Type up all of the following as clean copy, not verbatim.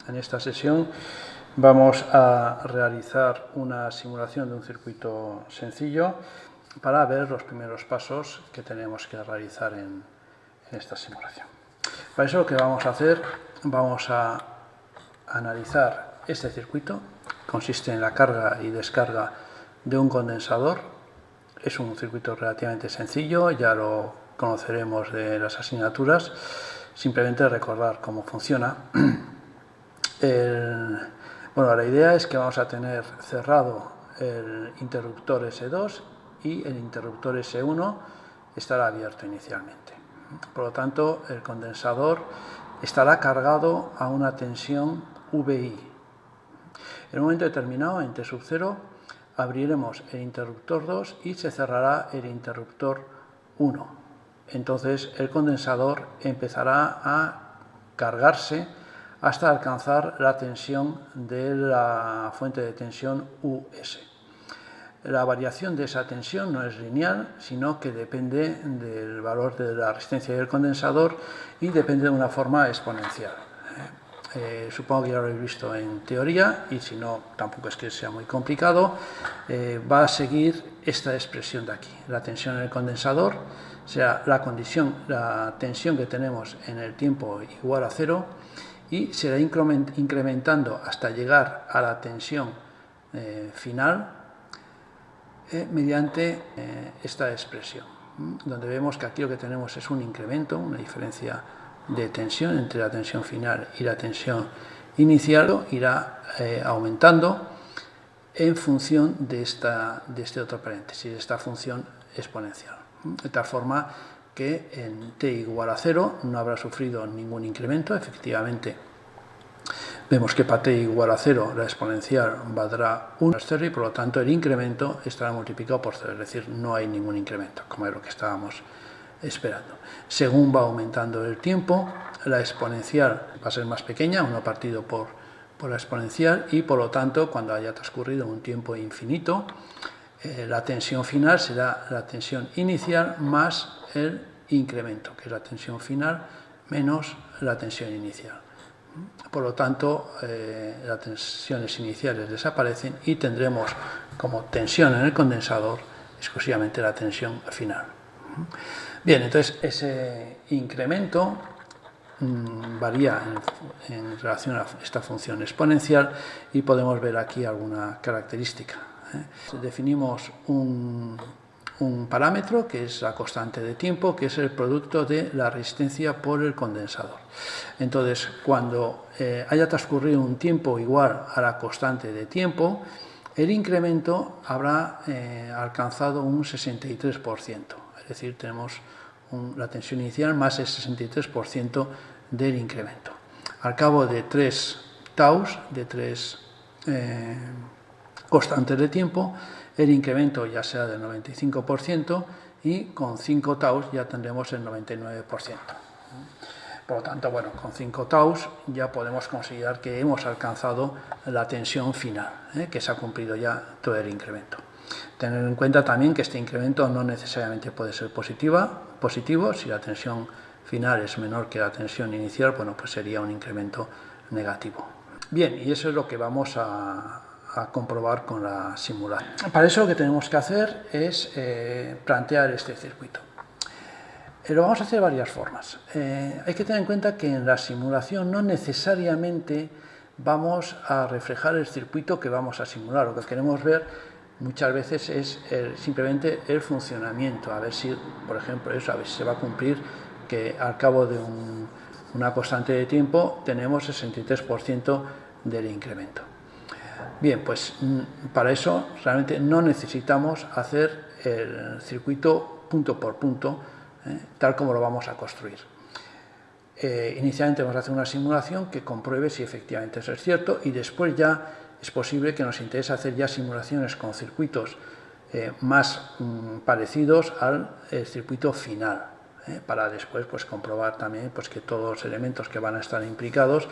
En esta sesión vamos a realizar una simulación de un circuito sencillo para ver los primeros pasos que tenemos que realizar en esta simulación. Para eso lo que vamos a hacer, vamos a analizar este circuito. Consiste en la carga y descarga de un condensador. Es un circuito relativamente sencillo, ya lo conoceremos de las asignaturas. Simplemente recordar cómo funciona. La idea es que vamos a tener cerrado el interruptor S2 y el interruptor S1 estará abierto inicialmente. Por lo tanto, el condensador estará cargado a una tensión VI. En un momento determinado, en T sub 0, abriremos el interruptor 2 y se cerrará el interruptor 1. Entonces, el condensador empezará a cargarse hasta alcanzar la tensión de la fuente de tensión US. La variación de esa tensión no es lineal, sino que depende del valor de la resistencia del condensador y depende de una forma exponencial. Supongo que ya lo habéis visto en teoría y si no, tampoco es que sea muy complicado. Va a seguir esta expresión de aquí. La tensión en el condensador será la tensión que tenemos en el tiempo igual a 0 y se irá incrementando hasta llegar a la tensión final mediante esta expresión, donde vemos que aquí lo que tenemos es un incremento, una diferencia de tensión entre la tensión final y la tensión inicial, irá aumentando en función de este otro paréntesis, de esta función exponencial, de tal forma que en t igual a 0 no habrá sufrido ningún incremento. Efectivamente, vemos que para t igual a 0 la exponencial valdrá 1 y por lo tanto el incremento estará multiplicado por 0, es decir, no hay ningún incremento, como es lo que estábamos esperando. Según va aumentando el tiempo, la exponencial va a ser más pequeña, 1 partido por la exponencial, y por lo tanto, cuando haya transcurrido un tiempo infinito, la tensión final será la tensión inicial más el incremento, que es la tensión final menos la tensión inicial. Por lo tanto, las tensiones iniciales desaparecen y tendremos como tensión en el condensador exclusivamente la tensión final. Bien, entonces ese incremento varía en relación a esta función exponencial y podemos ver aquí alguna característica. Definimos un parámetro que es la constante de tiempo, que es el producto de la resistencia por el condensador. Entonces, cuando haya transcurrido un tiempo igual a la constante de tiempo, el incremento habrá alcanzado un 63%. Es decir, tenemos la tensión inicial más el 63% del incremento. Al cabo de 3 taus, de 3 constantes de tiempo, el incremento ya será del 95% y con 5 taus ya tendremos el 99%. Por lo tanto, con 5 taus ya podemos considerar que hemos alcanzado la tensión final, que se ha cumplido ya todo el incremento. Tener en cuenta también que este incremento no necesariamente puede ser positivo. Si la tensión final es menor que la tensión inicial, pues sería un incremento negativo. Bien, y eso es lo que vamos a comprobar con la simulación. Para eso lo que tenemos que hacer es plantear este circuito. Lo vamos a hacer de varias formas. Hay que tener en cuenta que en la simulación no necesariamente vamos a reflejar el circuito que vamos a simular. Lo que queremos ver muchas veces es simplemente el funcionamiento, a ver si, por ejemplo, a ver si se va a cumplir que al cabo de una constante de tiempo tenemos el 63% del incremento. Bien, pues para eso realmente no necesitamos hacer el circuito punto por punto, tal como lo vamos a construir. Inicialmente vamos a hacer una simulación que compruebe si efectivamente eso es cierto y después ya es posible que nos interese hacer ya simulaciones con circuitos más parecidos al circuito final, para después comprobar también que todos los elementos que van a estar implicados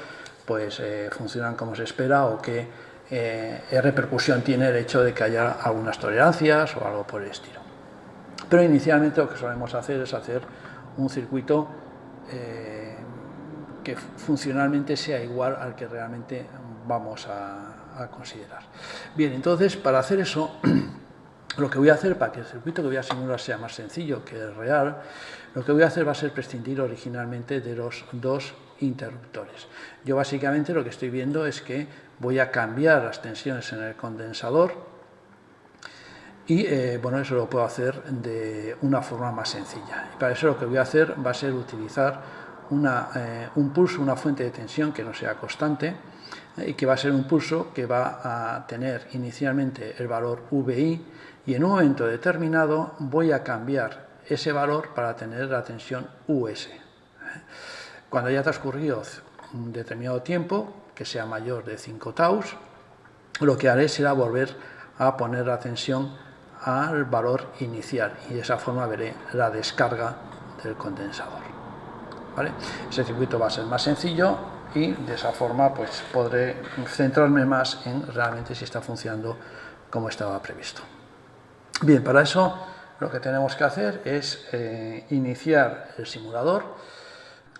funcionan como se espera o qué repercusión tiene el hecho de que haya algunas tolerancias o algo por el estilo. Pero inicialmente lo que solemos hacer es hacer un circuito que funcionalmente sea igual al que realmente vamos a considerar. Bien, entonces para hacer eso, lo que voy a hacer para que el circuito que voy a simular sea más sencillo que el real, lo que voy a hacer va a ser prescindir originalmente de los dos interruptores. Yo básicamente lo que estoy viendo es que voy a cambiar las tensiones en el condensador y bueno, eso lo puedo hacer de una forma más sencilla. Y para eso lo que voy a hacer va a ser utilizar un pulso, una fuente de tensión que no sea constante y que va a ser un pulso que va a tener inicialmente el valor VI y en un momento determinado voy a cambiar ese valor para tener la tensión US. Cuando haya transcurrido un determinado tiempo, que sea mayor de 5 taus, lo que haré será volver a poner la tensión al valor inicial y de esa forma veré la descarga del condensador. ¿Vale? Ese circuito va a ser más sencillo y de esa forma pues podré centrarme más en realmente si está funcionando como estaba previsto. Bien, para eso lo que tenemos que hacer es iniciar el simulador.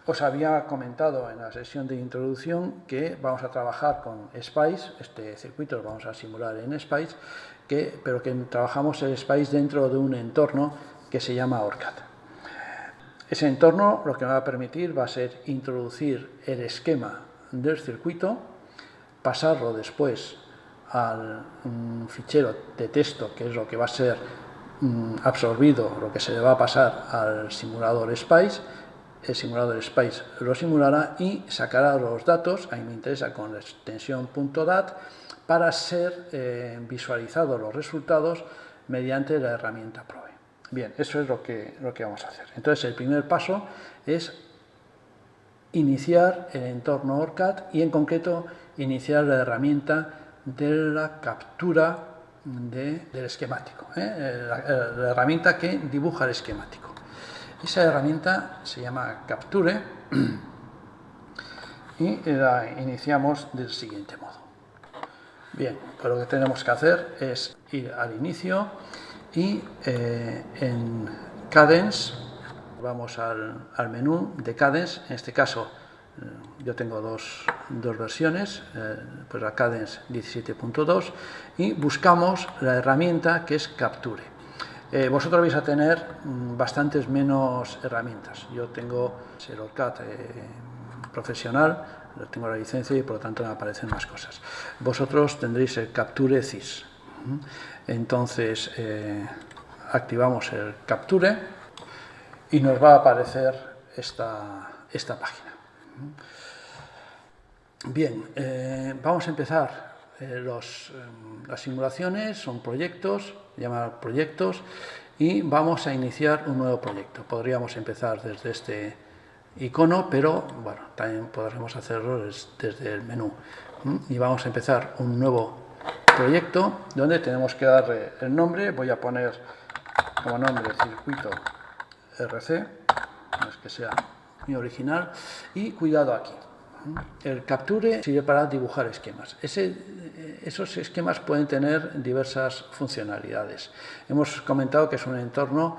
Os había comentado en la sesión de introducción que vamos a trabajar con SPICE, este circuito lo vamos a simular en SPICE, pero que trabajamos el SPICE dentro de un entorno que se llama ORCAD. Ese entorno lo que me va a permitir va a ser introducir el esquema del circuito, pasarlo después al fichero de texto, que es lo que va a ser absorbido, lo que se le va a pasar al simulador SPICE. El simulador SPICE lo simulará y sacará los datos, a mí me interesa con la extensión .dat, para ser visualizados los resultados mediante la herramienta Probe. Bien, eso es lo que vamos a hacer. Entonces, el primer paso es iniciar el entorno ORCAD y, en concreto, iniciar la herramienta de la captura del esquemático, la herramienta que dibuja el esquemático. Esa herramienta se llama Capture y la iniciamos del siguiente modo. Bien, pues lo que tenemos que hacer es ir al inicio y en Cadence vamos al menú de Cadence. En este caso yo tengo dos versiones, pues la Cadence 17.2 y buscamos la herramienta que es Capture. Vosotros vais a tener bastantes menos herramientas. Yo tengo el ORCAD profesional, tengo la licencia y por lo tanto me aparecen más cosas. Vosotros tendréis el Capture CIS. Entonces activamos el Capture y nos va a aparecer esta página. Bien, vamos a empezar. Las simulaciones son proyectos, llamados proyectos, y vamos a iniciar un nuevo proyecto. Podríamos empezar desde este icono, pero bueno, también podremos hacerlo desde el menú. Y vamos a empezar un nuevo proyecto donde tenemos que darle el nombre. Voy a poner como nombre circuito RC, no es que sea mi original, y cuidado aquí. El Capture sirve para dibujar esquemas. Esos esquemas pueden tener diversas funcionalidades. Hemos comentado que es un entorno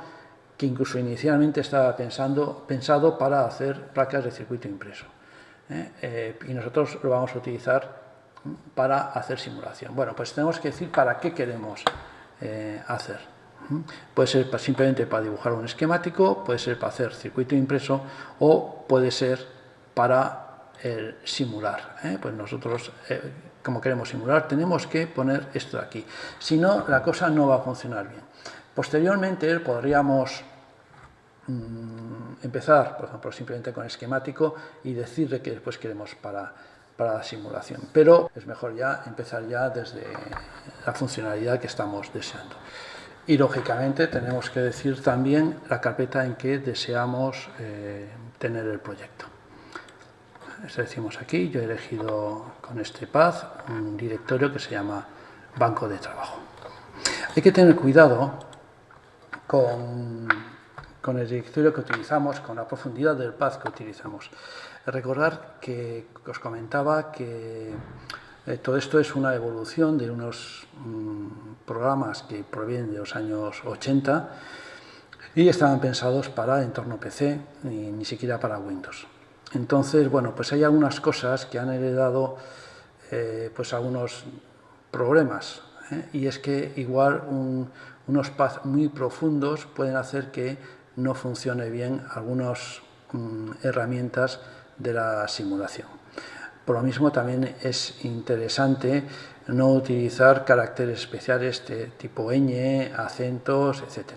que incluso inicialmente estaba pensado para hacer placas de circuito impreso. Y nosotros lo vamos a utilizar para hacer simulación. Bueno, pues tenemos que decir para qué queremos hacer. Puede ser simplemente para dibujar un esquemático, puede ser para hacer circuito impreso o puede ser para el simular. Pues nosotros, como queremos simular, tenemos que poner esto de aquí. Si no, la cosa no va a funcionar bien. Posteriormente podríamos empezar, por ejemplo, simplemente con esquemático y decirle que después queremos para la simulación. Pero es mejor ya empezar ya desde la funcionalidad que estamos deseando. Y lógicamente tenemos que decir también la carpeta en que deseamos tener el proyecto. Eso decimos aquí, yo he elegido con este path un directorio que se llama banco de trabajo. Hay que tener cuidado con el directorio que utilizamos, con la profundidad del path que utilizamos. Recordar que os comentaba que todo esto es una evolución de unos programas que provienen de los años 80 y estaban pensados para entorno PC y ni siquiera para Windows. Entonces, bueno, pues hay algunas cosas que han heredado pues algunos problemas, y es que igual unos paths muy profundos pueden hacer que no funcione bien algunas herramientas de la simulación. Por lo mismo también es interesante no utilizar caracteres especiales de tipo ñ, acentos, etc.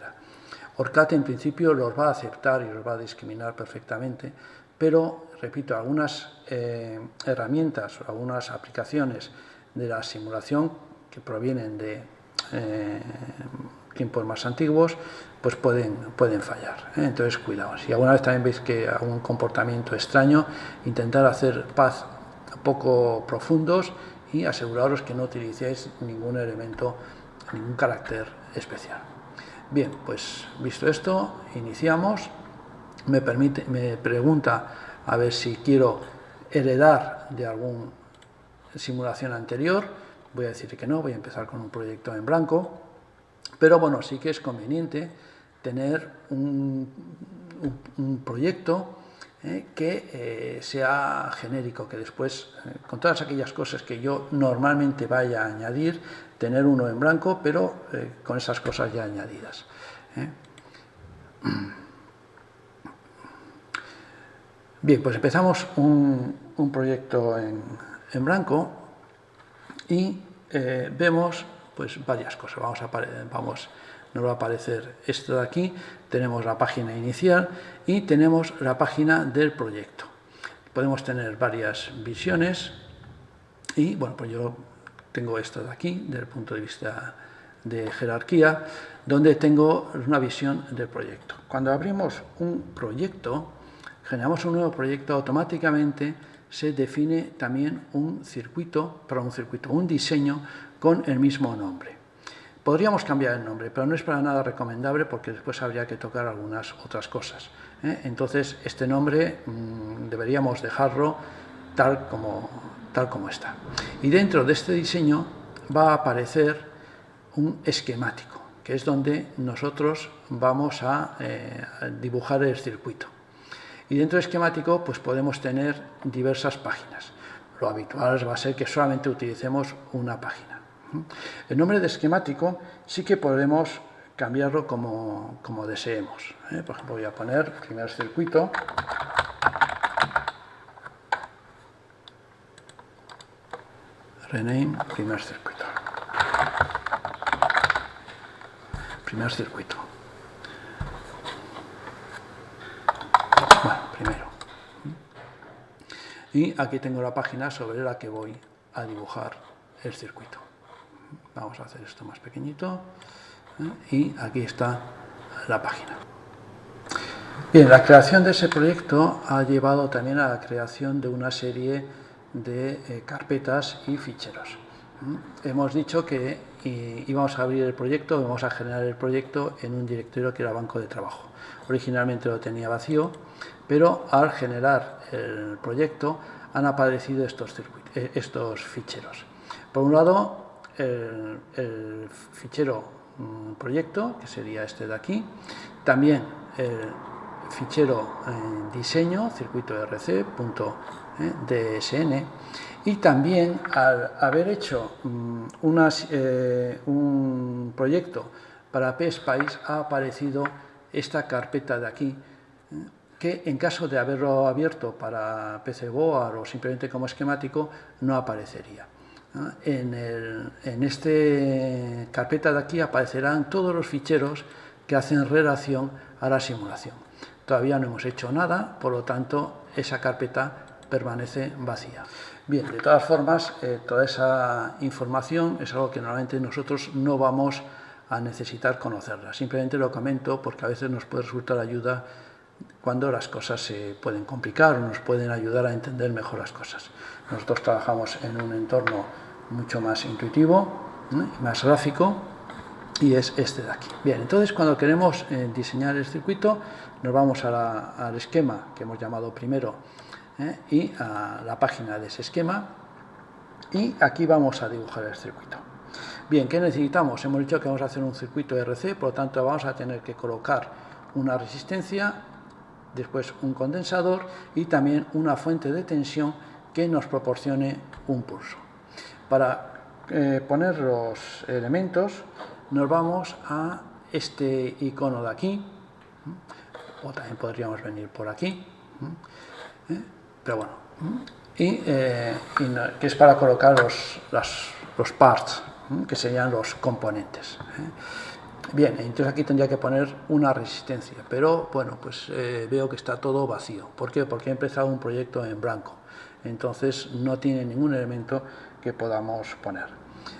ORCAD en principio los va a aceptar y los va a discriminar perfectamente, pero, repito, algunas herramientas o algunas aplicaciones de la simulación que provienen de tiempos más antiguos, pues pueden fallar. Entonces, cuidado. Si alguna vez también veis que algún comportamiento extraño, intentar hacer paths poco profundos y aseguraros que no utilicéis ningún elemento, ningún carácter especial. Bien, pues visto esto, iniciamos. Me pregunta a ver si quiero heredar de alguna simulación anterior. Voy a decir que no, voy a empezar con un proyecto en blanco, pero bueno, sí que es conveniente tener un proyecto que sea genérico, que después, con todas aquellas cosas que yo normalmente vaya a añadir, tener uno en blanco, pero con esas cosas ya añadidas. Bien, pues empezamos un proyecto en blanco y vemos pues varias cosas. Nos va a aparecer esto de aquí, tenemos la página inicial y tenemos la página del proyecto. Podemos tener varias visiones y, bueno, pues yo tengo esto de aquí, desde el punto de vista de jerarquía, donde tengo una visión del proyecto. Cuando abrimos un proyecto, generamos un nuevo proyecto, automáticamente se define también un diseño con el mismo nombre. Podríamos cambiar el nombre, pero no es para nada recomendable porque después habría que tocar algunas otras cosas. Entonces, este nombre deberíamos dejarlo tal como está. Y dentro de este diseño va a aparecer un esquemático, que es donde nosotros vamos a dibujar el circuito. Y dentro del esquemático pues podemos tener diversas páginas. Lo habitual va a ser que solamente utilicemos una página. El nombre de esquemático sí que podemos cambiarlo como deseemos. Por ejemplo, voy a poner primer circuito. Rename primer circuito. Primer circuito. Bueno, primero. Y aquí tengo la página sobre la que voy a dibujar el circuito. Vamos a hacer esto más pequeñito. Y aquí está la página. Bien, la creación de ese proyecto ha llevado también a la creación de una serie de carpetas y ficheros. Hemos dicho que íbamos a abrir el proyecto, vamos a generar el proyecto en un directorio que era banco de trabajo. Originalmente lo tenía vacío, pero al generar el proyecto han aparecido estos ficheros. Por un lado, el fichero proyecto, que sería este de aquí, también el fichero diseño, circuito rc.dsn, y también al haber hecho un proyecto para PSpice ha aparecido esta carpeta de aquí, que en caso de haberlo abierto para PCBoard o simplemente como esquemático no aparecería. En esta carpeta de aquí aparecerán todos los ficheros que hacen relación a la simulación. Todavía no hemos hecho nada, por lo tanto esa carpeta permanece vacía. Bien, de todas formas, toda esa información es algo que normalmente nosotros no vamos a necesitar conocerla. Simplemente lo comento porque a veces nos puede resultar ayuda cuando las cosas se pueden complicar o nos pueden ayudar a entender mejor las cosas. Nosotros trabajamos en un entorno mucho más intuitivo, más gráfico, y es este de aquí. Bien, entonces cuando queremos diseñar el circuito, nos vamos al esquema que hemos llamado primero y a la página de ese esquema, y aquí vamos a dibujar el circuito. Bien, ¿qué necesitamos? Hemos dicho que vamos a hacer un circuito RC, por lo tanto vamos a tener que colocar una resistencia después un condensador y también una fuente de tensión que nos proporcione un pulso. Para poner los elementos nos vamos a este icono de aquí, o también podríamos venir por aquí, pero bueno, que es para colocar los parts, que serían los componentes. Bien, entonces aquí tendría que poner una resistencia, pero bueno, pues veo que está todo vacío. ¿Por qué? Porque he empezado un proyecto en blanco, entonces no tiene ningún elemento que podamos poner.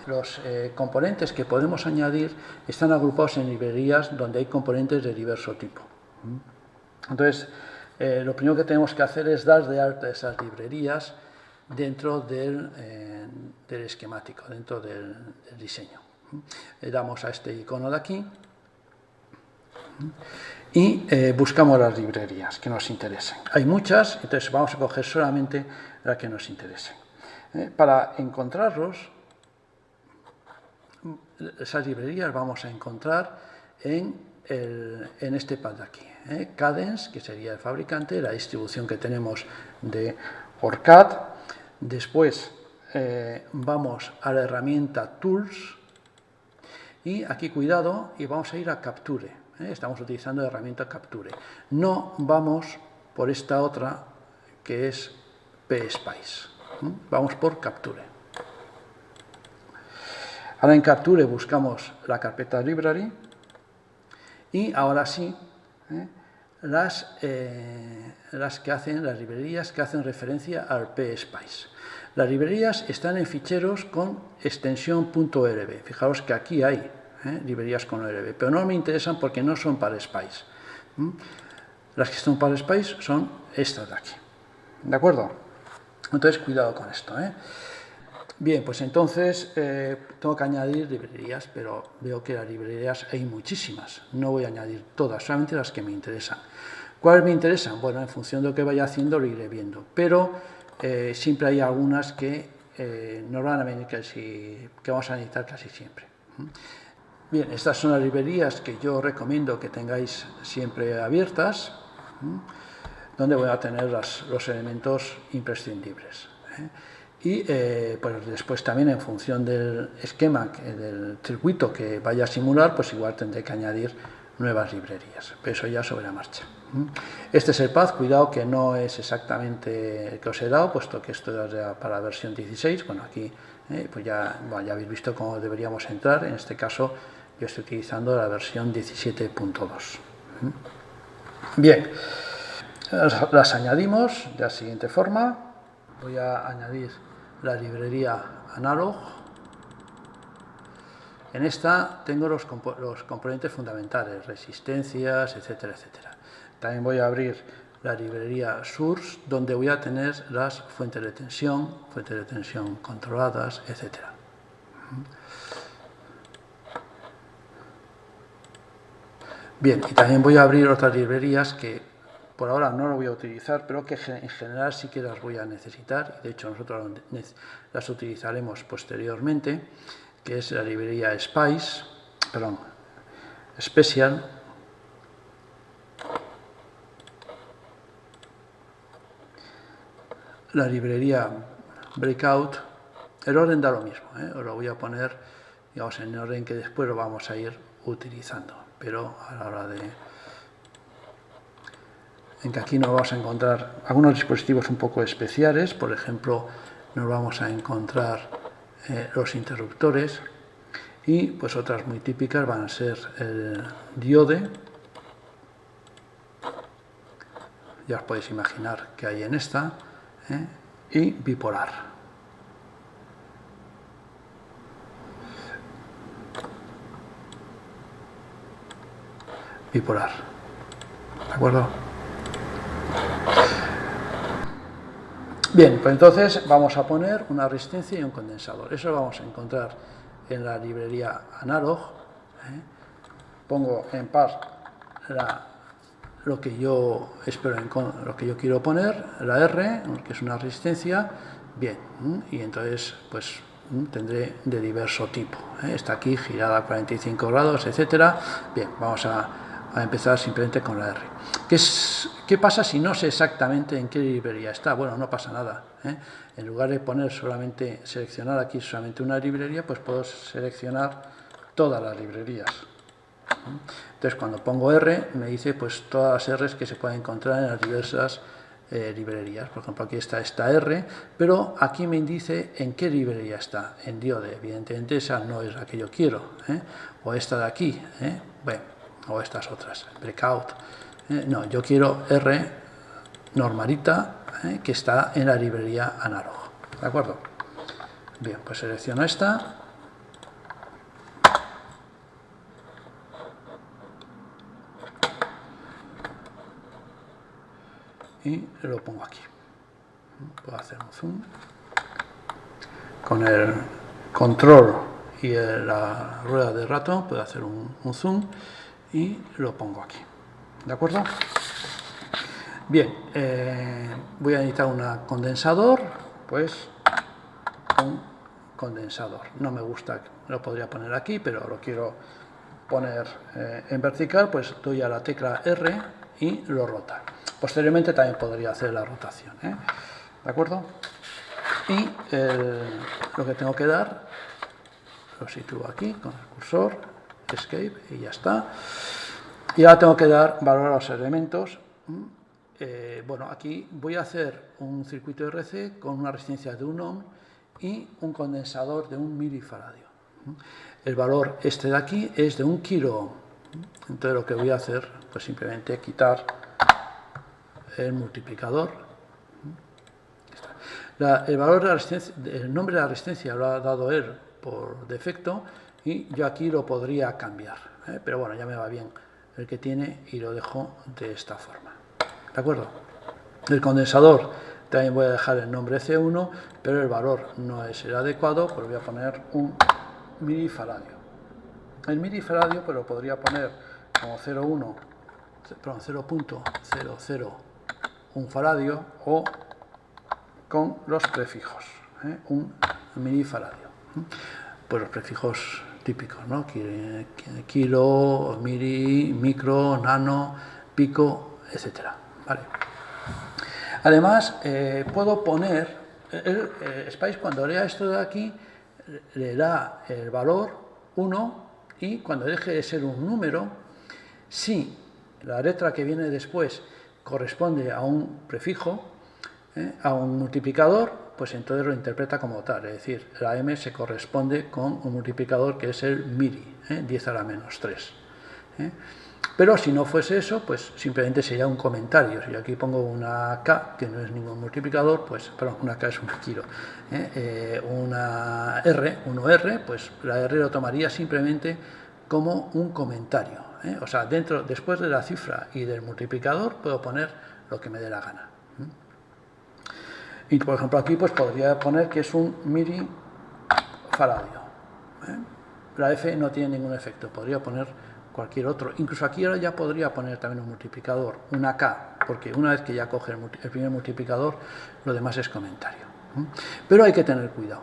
Los componentes que podemos añadir están agrupados en librerías donde hay componentes de diverso tipo. Entonces, lo primero que tenemos que hacer es dar de alta esas librerías dentro del esquemático, dentro del diseño. Le damos a este icono de aquí y buscamos las librerías que nos interesen. Hay muchas, entonces vamos a coger solamente las que nos interesen. Para encontrarlos, esas librerías vamos a encontrar en este pad de aquí. Cadence, que sería el fabricante, la distribución que tenemos de OrCAD. Después vamos a la herramienta Tools y aquí cuidado y vamos a ir a Capture. Estamos utilizando la herramienta Capture. No vamos por esta otra que es PSpice. Vamos por Capture. Ahora en Capture buscamos la carpeta Library y ahora sí las librerías que hacen referencia al PSpice. Las librerías están en ficheros con extensión .orb. Fijaos que aquí hay librerías con orb, pero no me interesan porque no son para Spice. Las que son para Spice son estas de aquí. ¿De acuerdo? Entonces, cuidado con esto. Bien, pues entonces tengo que añadir librerías, pero veo que las librerías hay muchísimas. No voy a añadir todas, solamente las que me interesan. ¿Cuáles me interesan? Bueno, en función de lo que vaya haciendo lo iré viendo, pero siempre hay algunas que nos van a venir que vamos a necesitar casi siempre. Bien, estas son las librerías que yo recomiendo que tengáis siempre abiertas, donde voy a tener los elementos imprescindibles. Y pues después también en función del esquema, del circuito que vaya a simular, pues igual tendré que añadir nuevas librerías, pero eso ya sobre la marcha. Este es el path, cuidado que no es exactamente el que os he dado, puesto que esto es para la versión 16, bueno aquí pues ya habéis visto cómo deberíamos entrar, en este caso yo estoy utilizando la versión 17.2. Bien, las añadimos de la siguiente forma. Voy a añadir la librería Analog. En esta tengo los componentes fundamentales, resistencias, etcétera, etcétera. También voy a abrir la librería Source, donde voy a tener las fuentes de tensión controladas, etcétera. Bien, y también voy a abrir otras librerías que por ahora no lo voy a utilizar, pero que en general sí que las voy a necesitar, y de hecho nosotros las utilizaremos posteriormente, que es la librería Special, la librería Breakout. El orden da lo mismo, os lo voy a poner, digamos, en el orden que después lo vamos a ir utilizando, pero a la hora en que aquí nos vamos a encontrar algunos dispositivos un poco especiales, por ejemplo, nos vamos a encontrar los interruptores, y pues otras muy típicas van a ser el diode, ya os podéis imaginar que hay en esta, y bipolar. ¿De acuerdo? Bien, pues entonces vamos a poner una resistencia y un condensador. Eso lo vamos a encontrar en la librería Analog. Pongo en par lo que yo quiero poner, la R, que es una resistencia. Bien, y entonces pues tendré de diverso tipo. Está aquí girada a 45 grados, etcétera. Bien, vamos a a empezar simplemente con la R. ¿Qué pasa si no sé exactamente en qué librería está? Bueno, no pasa nada, ¿eh? En lugar de seleccionar aquí solamente una librería, pues puedo seleccionar todas las librerías. Entonces, cuando pongo R, me dice pues todas las R's que se pueden encontrar en las diversas librerías. Por ejemplo, aquí está esta R, pero aquí me dice en qué librería está, en Diode. Evidentemente esa no es la que yo quiero, ¿eh? O esta de aquí, bueno, o estas otras, Breakout. No, yo quiero R normalita, que está en la librería Analog. ¿De acuerdo? Bien, pues selecciono esta. Y lo pongo aquí. Puedo hacer un zoom. Con el control y la rueda de ratón puedo hacer un zoom y lo pongo aquí. ¿De acuerdo? Bien, voy a necesitar un condensador, pues un condensador. No me gusta, lo podría poner aquí, pero lo quiero poner en vertical, pues doy a la tecla R y lo rota. Posteriormente también podría hacer la rotación, ¿eh? ¿De acuerdo? Y lo que tengo que dar, lo sitúo aquí con el cursor, Escape, y ya está. Y ahora tengo que dar valor a los elementos. Bueno, aquí voy a hacer un circuito RC con una resistencia de 1 ohm y un condensador de 1 milifaradio. El valor este de aquí es de 1 kilo ohm. Entonces lo que voy a hacer, pues simplemente quitar el multiplicador. El valor de la resistencia, el nombre de la resistencia lo ha dado él por defecto y yo aquí lo podría cambiar, pero bueno, ya me va bien el que tiene y lo dejo de esta forma. ¿De acuerdo? El condensador también voy a dejar el nombre C1, pero el valor no es el adecuado, pues voy a poner un milifaradio. El milifaradio pues lo podría poner como 0.001 faradio o con los prefijos, un milifaradio. Pues los prefijos típicos, ¿no? Kilo, mili, micro, nano, pico, etcétera. ¿Vale? Además, puedo poner, Spice cuando lea esto de aquí, le da el valor 1 y cuando deje de ser un número, si la letra que viene después corresponde a un prefijo, a un multiplicador, pues entonces lo interpreta como tal, es decir, la M se corresponde con un multiplicador que es el mili, 10 a la menos 3. Pero si no fuese eso, pues simplemente sería un comentario. Si yo aquí pongo una K, que no es ningún multiplicador, pues, perdón, una K es un kilo, una R, 1R, pues la R lo tomaría simplemente como un comentario. O sea, después de la cifra y del multiplicador puedo poner lo que me dé la gana. Y por ejemplo aquí pues podría poner que es un milifaradio. La F no tiene ningún efecto, podría poner cualquier otro. Incluso aquí ahora ya podría poner también un multiplicador, una K, porque una vez que ya coge el primer multiplicador, lo demás es comentario. Pero hay que tener cuidado,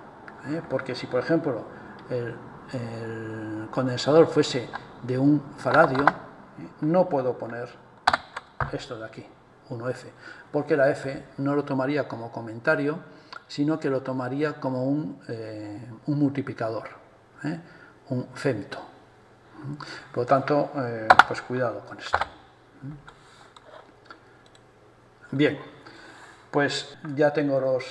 porque si por ejemplo el condensador fuese de 1 faradio, no puedo poner esto de aquí, 1F, porque la F no lo tomaría como comentario, sino que lo tomaría como un multiplicador, un femto. Por lo tanto, pues cuidado con esto. Bien, pues ya tengo los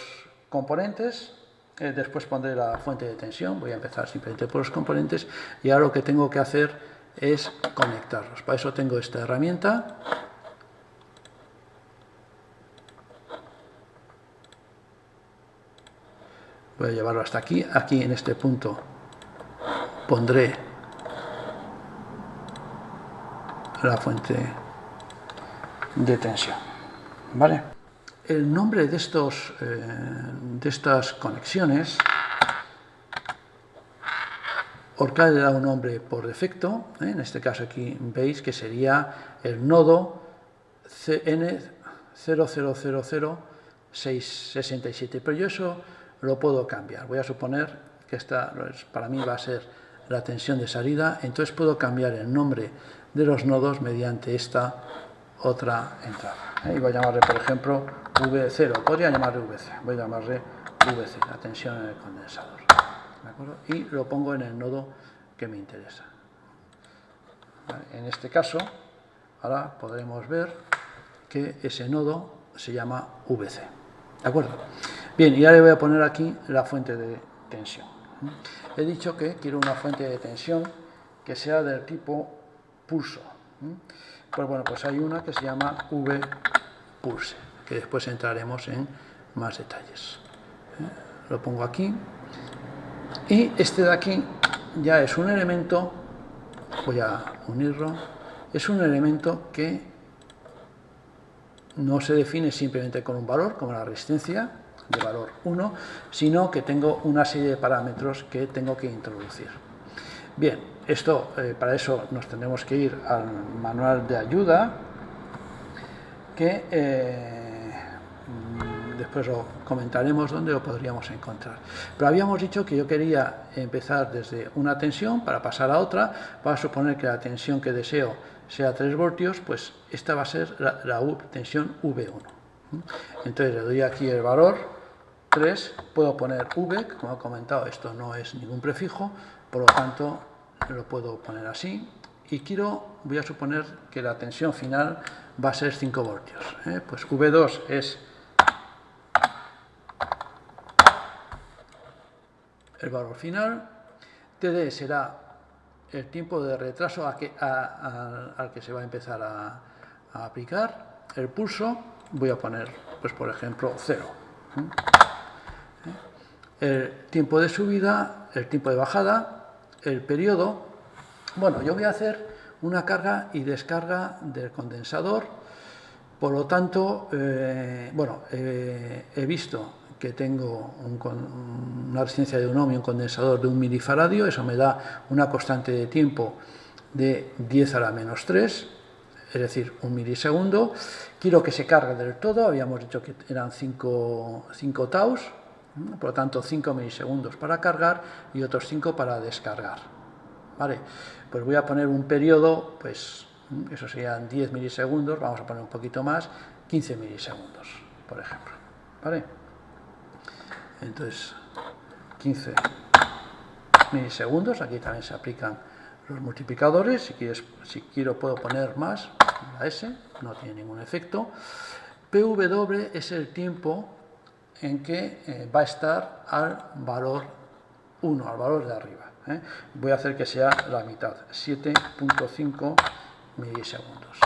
componentes, después pondré la fuente de tensión, voy a empezar simplemente por los componentes y ahora lo que tengo que hacer es conectarlos. Para eso tengo esta herramienta. Voy a llevarlo hasta aquí. Aquí en este punto pondré la fuente de tensión. ¿Vale? El nombre de estas conexiones, Orcade le da un nombre por defecto. En este caso aquí veis que sería el nodo CN0000667, pero yo eso lo puedo cambiar. Voy a suponer que esta para mí va a ser la tensión de salida, entonces puedo cambiar el nombre de los nodos mediante esta otra entrada. Y voy a llamarle, por ejemplo, V0. Podría llamarle VC. Voy a llamarle VC, la tensión en el condensador. ¿De acuerdo? Y lo pongo en el nodo que me interesa. Vale, en este caso, ahora podremos ver que ese nodo se llama VC. ¿De acuerdo? Bien, y ahora le voy a poner aquí la fuente de tensión. He dicho que quiero una fuente de tensión que sea del tipo pulso. Pues bueno, pues hay una que se llama V-pulse, que después entraremos en más detalles. Lo pongo aquí. Y este de aquí ya es un elemento, voy a unirlo, es un elemento que no se define simplemente con un valor, como la resistencia, de valor 1, sino que tengo una serie de parámetros que tengo que introducir. Bien, esto, para eso nos tendremos que ir al manual de ayuda, que después lo comentaremos dónde lo podríamos encontrar. Pero habíamos dicho que yo quería empezar desde una tensión para pasar a otra. Para suponer que la tensión que deseo sea 3 voltios, pues esta va a ser la tensión V1. Entonces le doy aquí el valor 3, puedo poner V, como he comentado, esto no es ningún prefijo, por lo tanto lo puedo poner así. Y voy a suponer que la tensión final va a ser 5 voltios. Pues V2 es el valor final, TD será el tiempo de retraso al que se va a empezar a aplicar, el pulso, voy a poner, pues por ejemplo, 0. El tiempo de subida, el tiempo de bajada, el periodo. Bueno, yo voy a hacer una carga y descarga del condensador, por lo tanto, he visto que tengo una resistencia de 1 ohm y un condensador de 1 milifaradio, eso me da una constante de tiempo de 10 a la menos 3, es decir, 1 milisegundo. Quiero que se cargue del todo, habíamos dicho que eran 5 taus, por lo tanto 5 milisegundos para cargar y otros 5 para descargar. Vale, pues voy a poner un periodo, pues eso serían 10 milisegundos, vamos a poner un poquito más, 15 milisegundos, por ejemplo. ¿Vale? Entonces, 15 milisegundos, aquí también se aplican los multiplicadores, si quiero puedo poner más, la S, no tiene ningún efecto. PW es el tiempo en que va a estar al valor 1, al valor de arriba. Voy a hacer que sea la mitad, 7.5 milisegundos.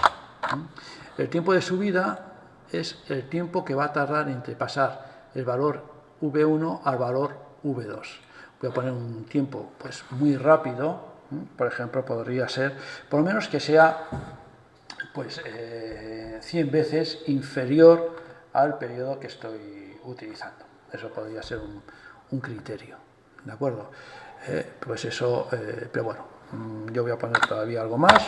El tiempo de subida es el tiempo que va a tardar entre pasar el valor V1 al valor V2. Voy a poner un tiempo pues muy rápido, por ejemplo, podría ser, por lo menos que sea pues 100 veces inferior al periodo que estoy utilizando. Eso podría ser un criterio, ¿de acuerdo? Pues eso, pero bueno, yo voy a poner todavía algo más,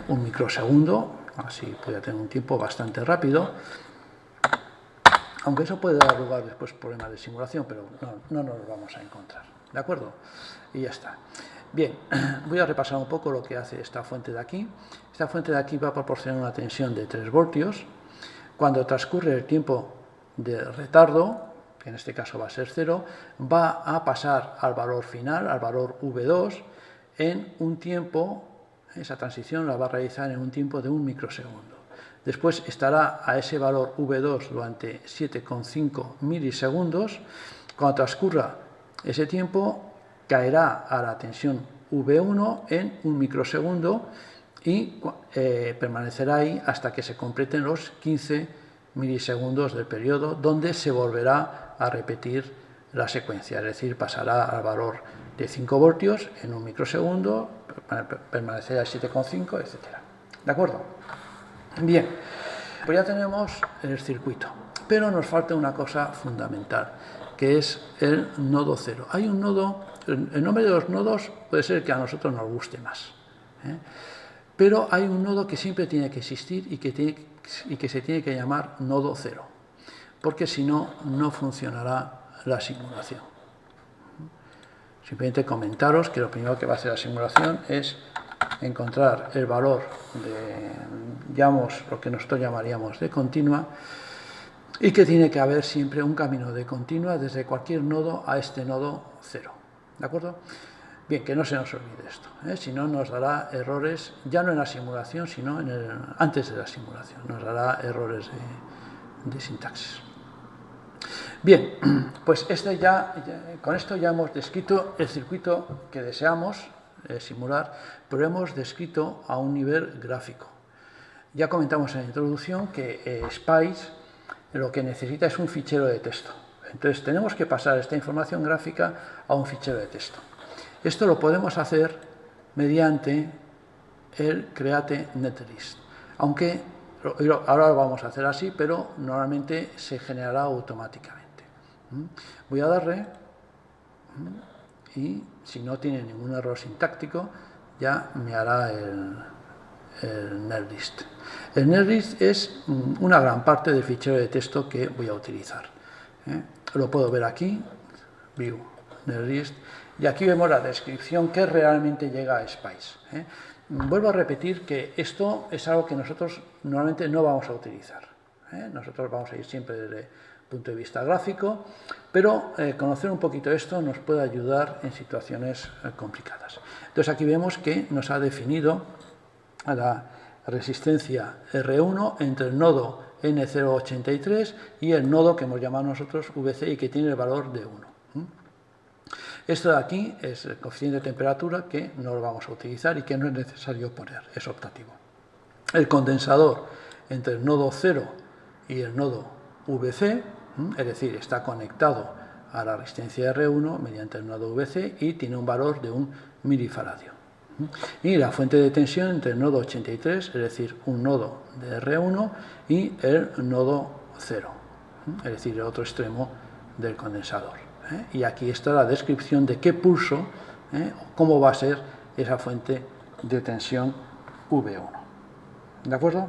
un microsegundo, así voy a tener un tiempo bastante rápido. Aunque eso puede dar lugar después a problemas de simulación, pero no nos lo vamos a encontrar. ¿De acuerdo? Y ya está. Bien, voy a repasar un poco lo que hace esta fuente de aquí. Esta fuente de aquí va a proporcionar una tensión de 3 voltios. Cuando transcurre el tiempo de retardo, que en este caso va a ser 0, va a pasar al valor final, al valor V2, en un tiempo, esa transición la va a realizar en un tiempo de 1 microsegundo. Después estará a ese valor V2 durante 7,5 milisegundos. Cuando transcurra ese tiempo, caerá a la tensión V1 en 1 microsegundo y permanecerá ahí hasta que se completen los 15 milisegundos del periodo, donde se volverá a repetir la secuencia, es decir, pasará al valor de 5 voltios en 1 microsegundo, permanecerá a 7,5, etc. ¿De acuerdo? Bien, pues ya tenemos el circuito, pero nos falta una cosa fundamental, que es el nodo 0. Hay un nodo, el nombre de los nodos puede ser que a nosotros nos guste más, pero hay un nodo que siempre tiene que existir y que se tiene que llamar nodo 0, porque si no, no funcionará la simulación. Simplemente comentaros que lo primero que va a hacer la simulación es encontrar el valor de, digamos, lo que nosotros llamaríamos de continua, y que tiene que haber siempre un camino de continua desde cualquier nodo a este nodo 0. ¿De acuerdo? Bien, que no se nos olvide esto, si no nos dará errores, ya no en la simulación, sino antes de la simulación, nos dará errores de sintaxis. Bien, pues con esto ya hemos descrito el circuito que deseamos simular, pero hemos descrito a un nivel gráfico. Ya comentamos en la introducción que Spice lo que necesita es un fichero de texto. Entonces tenemos que pasar esta información gráfica a un fichero de texto. Esto lo podemos hacer mediante el create netlist, aunque ahora lo vamos a hacer así, pero normalmente se generará automáticamente. Voy a darle y si no tiene ningún error sintáctico ya me hará el netlist. El netlist es una gran parte del fichero de texto que voy a utilizar. Lo puedo ver aquí, view, netlist, y aquí vemos la descripción que realmente llega a Spice. Vuelvo a repetir que esto es algo que nosotros normalmente no vamos a utilizar. Nosotros vamos a ir siempre desde el punto de vista gráfico, pero conocer un poquito esto nos puede ayudar en situaciones complicadas. Entonces aquí vemos que nos ha definido la resistencia R1 entre el nodo N083 y el nodo que hemos llamado nosotros VC y que tiene el valor de 1. Esto de aquí es el coeficiente de temperatura que no lo vamos a utilizar y que no es necesario poner, es optativo. El condensador entre el nodo 0 y el nodo VC, es decir, está conectado a la resistencia R1 mediante el nodo VC y tiene un valor de 1 milifaradio. Y la fuente de tensión entre el nodo 83, es decir, un nodo de R1 y el nodo 0, es decir, el otro extremo del condensador. Y aquí está la descripción de qué pulso, cómo va a ser esa fuente de tensión V1. ¿De acuerdo?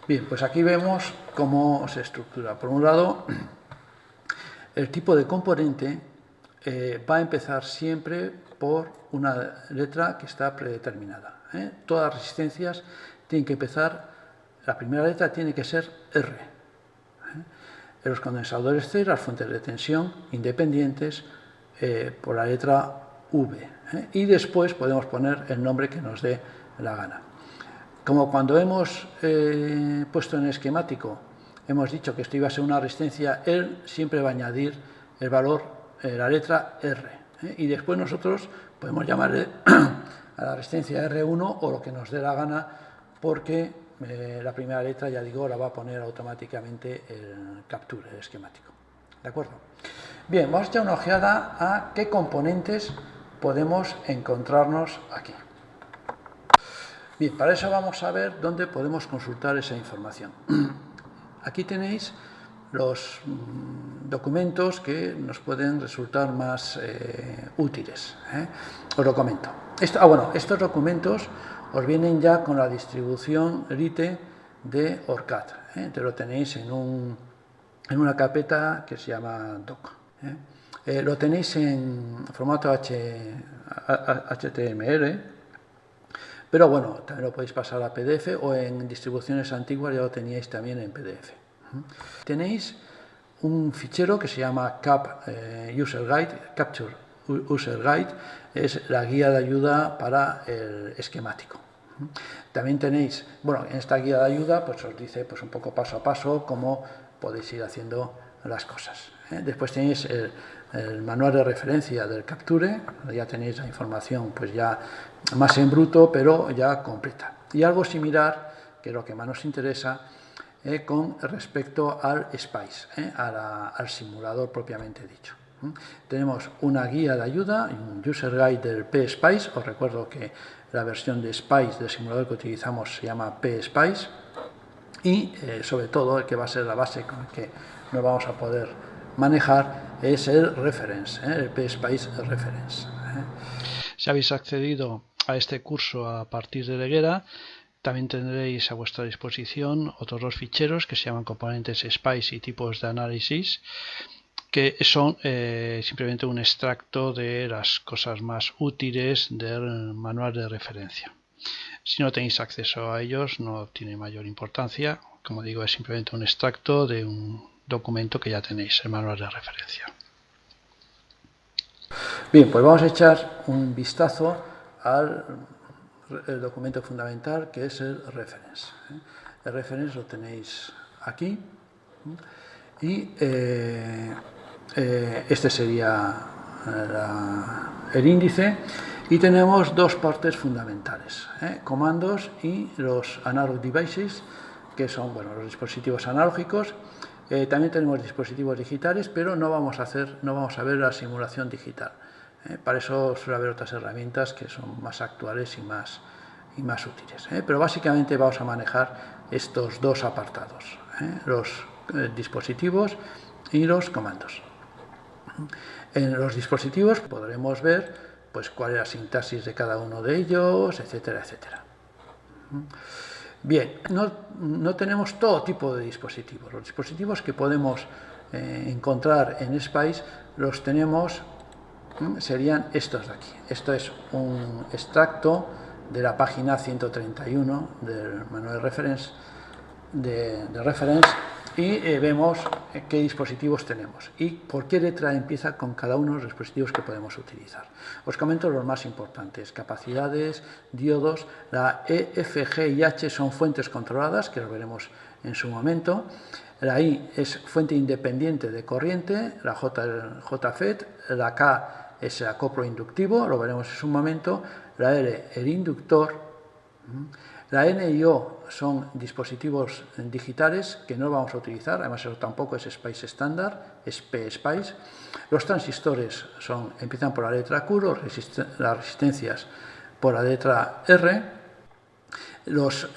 Bien, pues aquí vemos cómo se estructura. Por un lado, el tipo de componente va a empezar siempre por una letra que está predeterminada. Todas las resistencias tienen que empezar, la primera letra tiene que ser R. En los condensadores C, las fuentes de tensión independientes por la letra V. Y después podemos poner el nombre que nos dé la gana. Como cuando hemos puesto en el esquemático, hemos dicho que esto iba a ser una resistencia, él siempre va a añadir el valor, la letra R. Y después nosotros podemos llamarle a la resistencia R1 o lo que nos dé la gana, porque la primera letra, ya digo, la va a poner automáticamente el capture, el esquemático. ¿De acuerdo? Bien, vamos a echar una ojeada a qué componentes podemos encontrarnos aquí. Bien, para eso vamos a ver dónde podemos consultar esa información. Aquí tenéis los documentos que nos pueden resultar más útiles. Os lo comento. Estos documentos os vienen ya con la distribución Lite de ORCAD. Lo tenéis en una carpeta que se llama doc. Lo tenéis en formato HTML, pero bueno, también lo podéis pasar a PDF o en distribuciones antiguas ya lo teníais también en PDF. Tenéis un fichero que se llama Capture User Guide, es la guía de ayuda para el esquemático. También tenéis, en esta guía de ayuda pues os dice un poco paso a paso cómo podéis ir haciendo las cosas. Después tenéis el manual de referencia del Capture, ya tenéis la información pues ya más en bruto, pero ya completa. Y algo similar, que es lo que más nos interesa, con respecto al Spice, al simulador propiamente dicho. Tenemos una guía de ayuda, un user guide del PSpice. Os recuerdo que la versión de Spice del simulador que utilizamos se llama PSpice y sobre todo el que va a ser la base con el que nos vamos a poder manejar es el reference, el PSpice reference. Si habéis accedido a este curso a partir de Leguera, también tendréis a vuestra disposición otros dos ficheros que se llaman componentes Spice y tipos de análisis, que son simplemente un extracto de las cosas más útiles del manual de referencia. Si no tenéis acceso a ellos, no tiene mayor importancia. Como digo, es simplemente un extracto de un documento que ya tenéis, el manual de referencia. Bien, pues vamos a echar un vistazo al documento fundamental, que es el reference. El reference lo tenéis aquí y este sería el índice, y tenemos dos partes fundamentales, comandos y los analog devices, que son los dispositivos analógicos. También tenemos dispositivos digitales, pero no vamos a ver la simulación digital. Para eso suele haber otras herramientas que son más actuales y más útiles. Pero básicamente vamos a manejar estos dos apartados, los dispositivos y los comandos. En los dispositivos podremos ver cuál es la sintaxis de cada uno de ellos, etcétera, etcétera. Bien, no tenemos todo tipo de dispositivos. Los dispositivos que podemos encontrar en SPICE los tenemos, serían estos de aquí. Esto es un extracto de la página 131 del manual de reference, y vemos qué dispositivos tenemos y por qué letra empieza con cada uno de los dispositivos que podemos utilizar. Os comento los más importantes: capacidades, diodos. La E, F, G y H son fuentes controladas, que lo veremos en su momento. La I es fuente independiente de corriente, la J, el JFET. La K es el acoplo inductivo, lo veremos en su momento. La L, el inductor. La N y O son dispositivos digitales que no vamos a utilizar, además eso tampoco es SPICE estándar, es PSPICE. Los transistores empiezan por la letra Q, las resistencias por la letra R. Los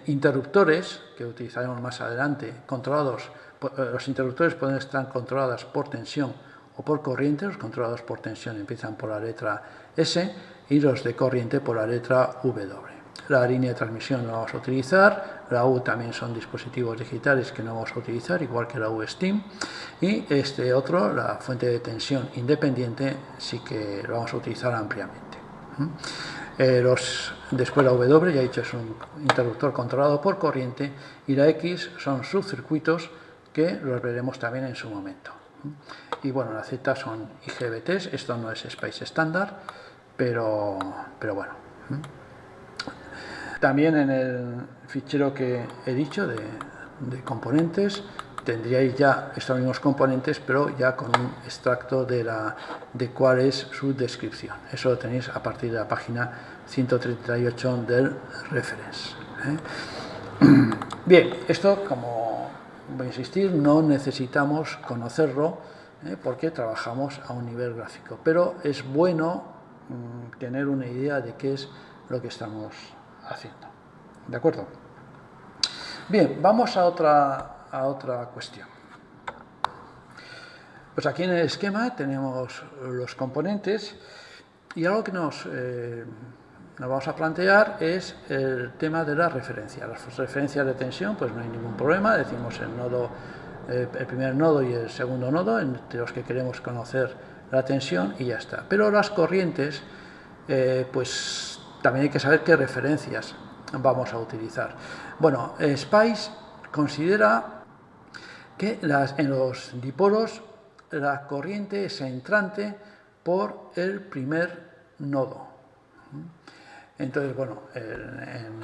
interruptores, que utilizaremos más adelante, los interruptores pueden estar controlados por tensión o por corriente. Los controlados por tensión empiezan por la letra S y los de corriente por la letra W. La línea de transmisión no vamos a utilizar. La U también son dispositivos digitales que no vamos a utilizar, igual que la U-Steam. Y este otro, la fuente de tensión independiente, sí que lo vamos a utilizar ampliamente. Después la W, ya he dicho, es un interruptor controlado por corriente, y la X son subcircuitos, que los veremos también en su momento. Y bueno, la Z son IGBTs. Esto no es SPICE estándar, pero bueno. También en el fichero que he dicho de componentes tendríais ya estos mismos componentes, pero ya con un extracto de cuál es su descripción. Eso lo tenéis a partir de la página 138 del reference. Bien, esto, como voy a insistir, no necesitamos conocerlo porque trabajamos a un nivel gráfico, pero es bueno tener una idea de qué es lo que estamos haciendo. ¿De acuerdo? Bien, vamos a otra cuestión. Pues aquí en el esquema tenemos los componentes, y algo que nos vamos a plantear es el tema de la referencia. Las referencias de tensión, pues no hay ningún problema. Decimos el primer nodo y el segundo nodo, entre los que queremos conocer la tensión, y ya está. Pero las corrientes, pues también hay que saber qué referencias vamos a utilizar. Bueno, SPICE considera que en los dipolos la corriente es entrante por el primer nodo. Entonces, bueno, en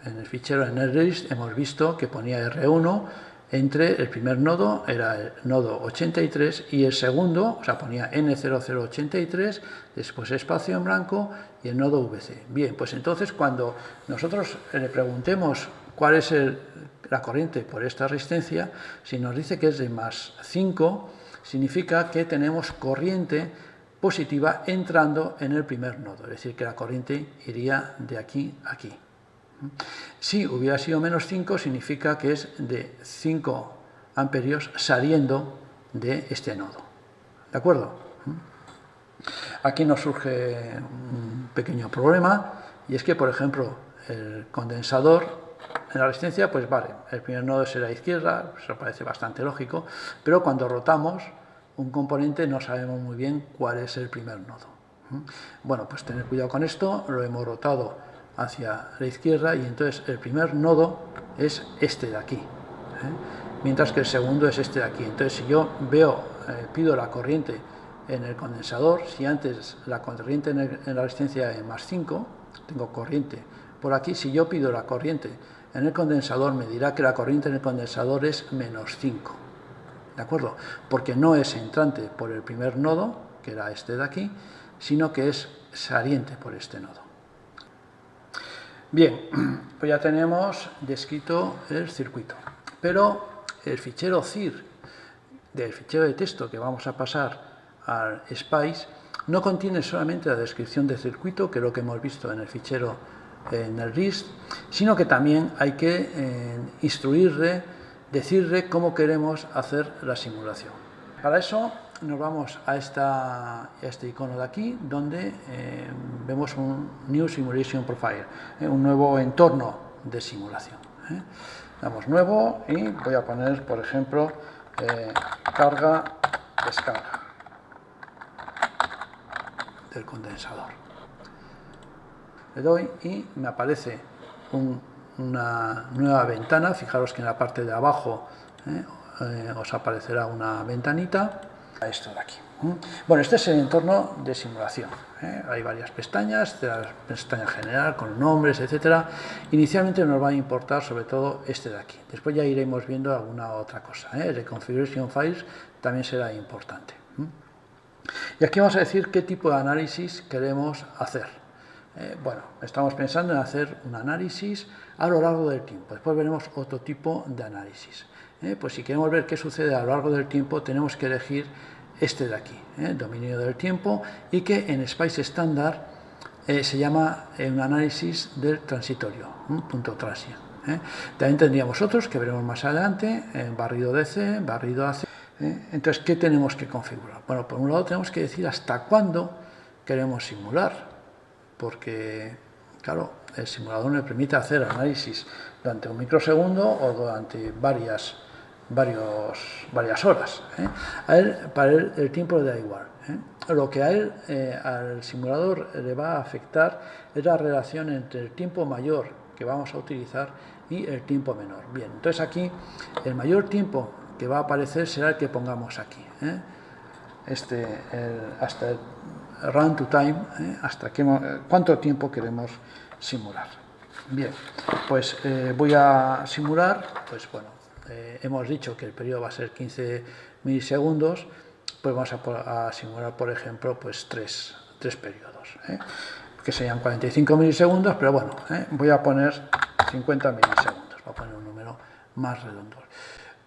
el fichero, en el list, hemos visto que ponía R1 entre el primer nodo, era el nodo 83, y el segundo, o sea, ponía N0083, después espacio en blanco y el nodo VC. Bien, pues entonces cuando nosotros le preguntemos cuál es la corriente por esta resistencia, si nos dice que es de más 5, significa que tenemos corriente positiva entrando en el primer nodo, es decir, que la corriente iría de aquí a aquí. Si hubiera sido menos 5, significa que es de 5 amperios saliendo de este nodo. ¿De acuerdo? Aquí nos surge un pequeño problema, y es que, por ejemplo, el condensador en la resistencia, pues vale, el primer nodo es a la izquierda, eso parece bastante lógico, pero cuando rotamos un componente no sabemos muy bien cuál es el primer nodo. Bueno, pues tener cuidado con esto, lo hemos rotado hacia la izquierda y entonces el primer nodo es este de aquí, mientras que el segundo es este de aquí. Entonces si yo pido la corriente en el condensador, si antes la corriente en la resistencia es más 5, tengo corriente por aquí, si yo pido la corriente en el condensador me dirá que la corriente en el condensador es menos 5, ¿de acuerdo? Porque no es entrante por el primer nodo, que era este de aquí, sino que es saliente por este nodo. Bien, pues ya tenemos descrito el circuito, pero el fichero CIR del fichero de texto que vamos a pasar al SPICE no contiene solamente la descripción del circuito, que es lo que hemos visto en el fichero en el RISC, sino que también hay que instruirle, decirle cómo queremos hacer la simulación. Para eso nos vamos a este icono de aquí, donde vemos un New Simulation Profile, un nuevo entorno de simulación. Damos nuevo y voy a poner, por ejemplo, carga, descarga del condensador. Le doy y me aparece una nueva ventana. Fijaros que en la parte de abajo os aparecerá una ventanita. Esto de aquí. Bueno, este es el entorno de simulación. Hay varias pestañas, la pestaña general con nombres, etcétera. Inicialmente nos va a importar sobre todo este de aquí. Después ya iremos viendo alguna otra cosa. El configuration files también será importante. Y aquí vamos a decir qué tipo de análisis queremos hacer. Bueno, estamos pensando en hacer un análisis a lo largo del tiempo. Después veremos otro tipo de análisis. Pues si queremos ver qué sucede a lo largo del tiempo, tenemos que elegir este de aquí, dominio del tiempo, y que en SPICE estándar se llama un análisis del transitorio, punto transient. También tendríamos otros que veremos más adelante, barrido DC, barrido AC. Entonces, ¿qué tenemos que configurar? Bueno, por un lado tenemos que decir hasta cuándo queremos simular, porque, claro, el simulador me permite hacer análisis durante un microsegundo o durante varias horas. Para él el tiempo le da igual. Lo que al simulador le va a afectar es la relación entre el tiempo mayor que vamos a utilizar y el tiempo menor. Bien, entonces aquí el mayor tiempo que va a aparecer será el que pongamos aquí. Hasta el run to time, hasta cuánto tiempo queremos simular. Bien, pues voy a simular, pues bueno, hemos dicho que el periodo va a ser 15 milisegundos, pues vamos a simular, por ejemplo, pues tres periodos, que serían 45 milisegundos, pero bueno, voy a poner 50 milisegundos, voy a poner un número más redondo.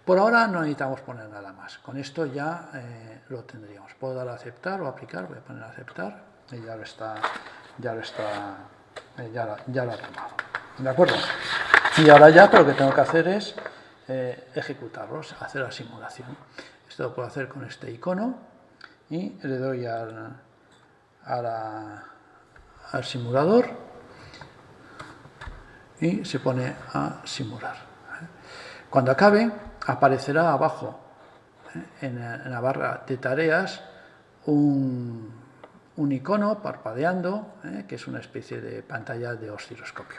Por ahora no necesitamos poner nada más, con esto ya lo tendríamos. Puedo dar a aceptar o aplicar, voy a poner a aceptar y ya lo ha tomado. ¿De acuerdo? Y ahora ya lo que tengo que hacer es ejecutarlos, hacer la simulación. Esto lo puedo hacer con este icono y le doy al simulador y se pone a simular. Cuando acabe, aparecerá abajo en la barra de tareas un icono parpadeando, que es una especie de pantalla de osciloscopio.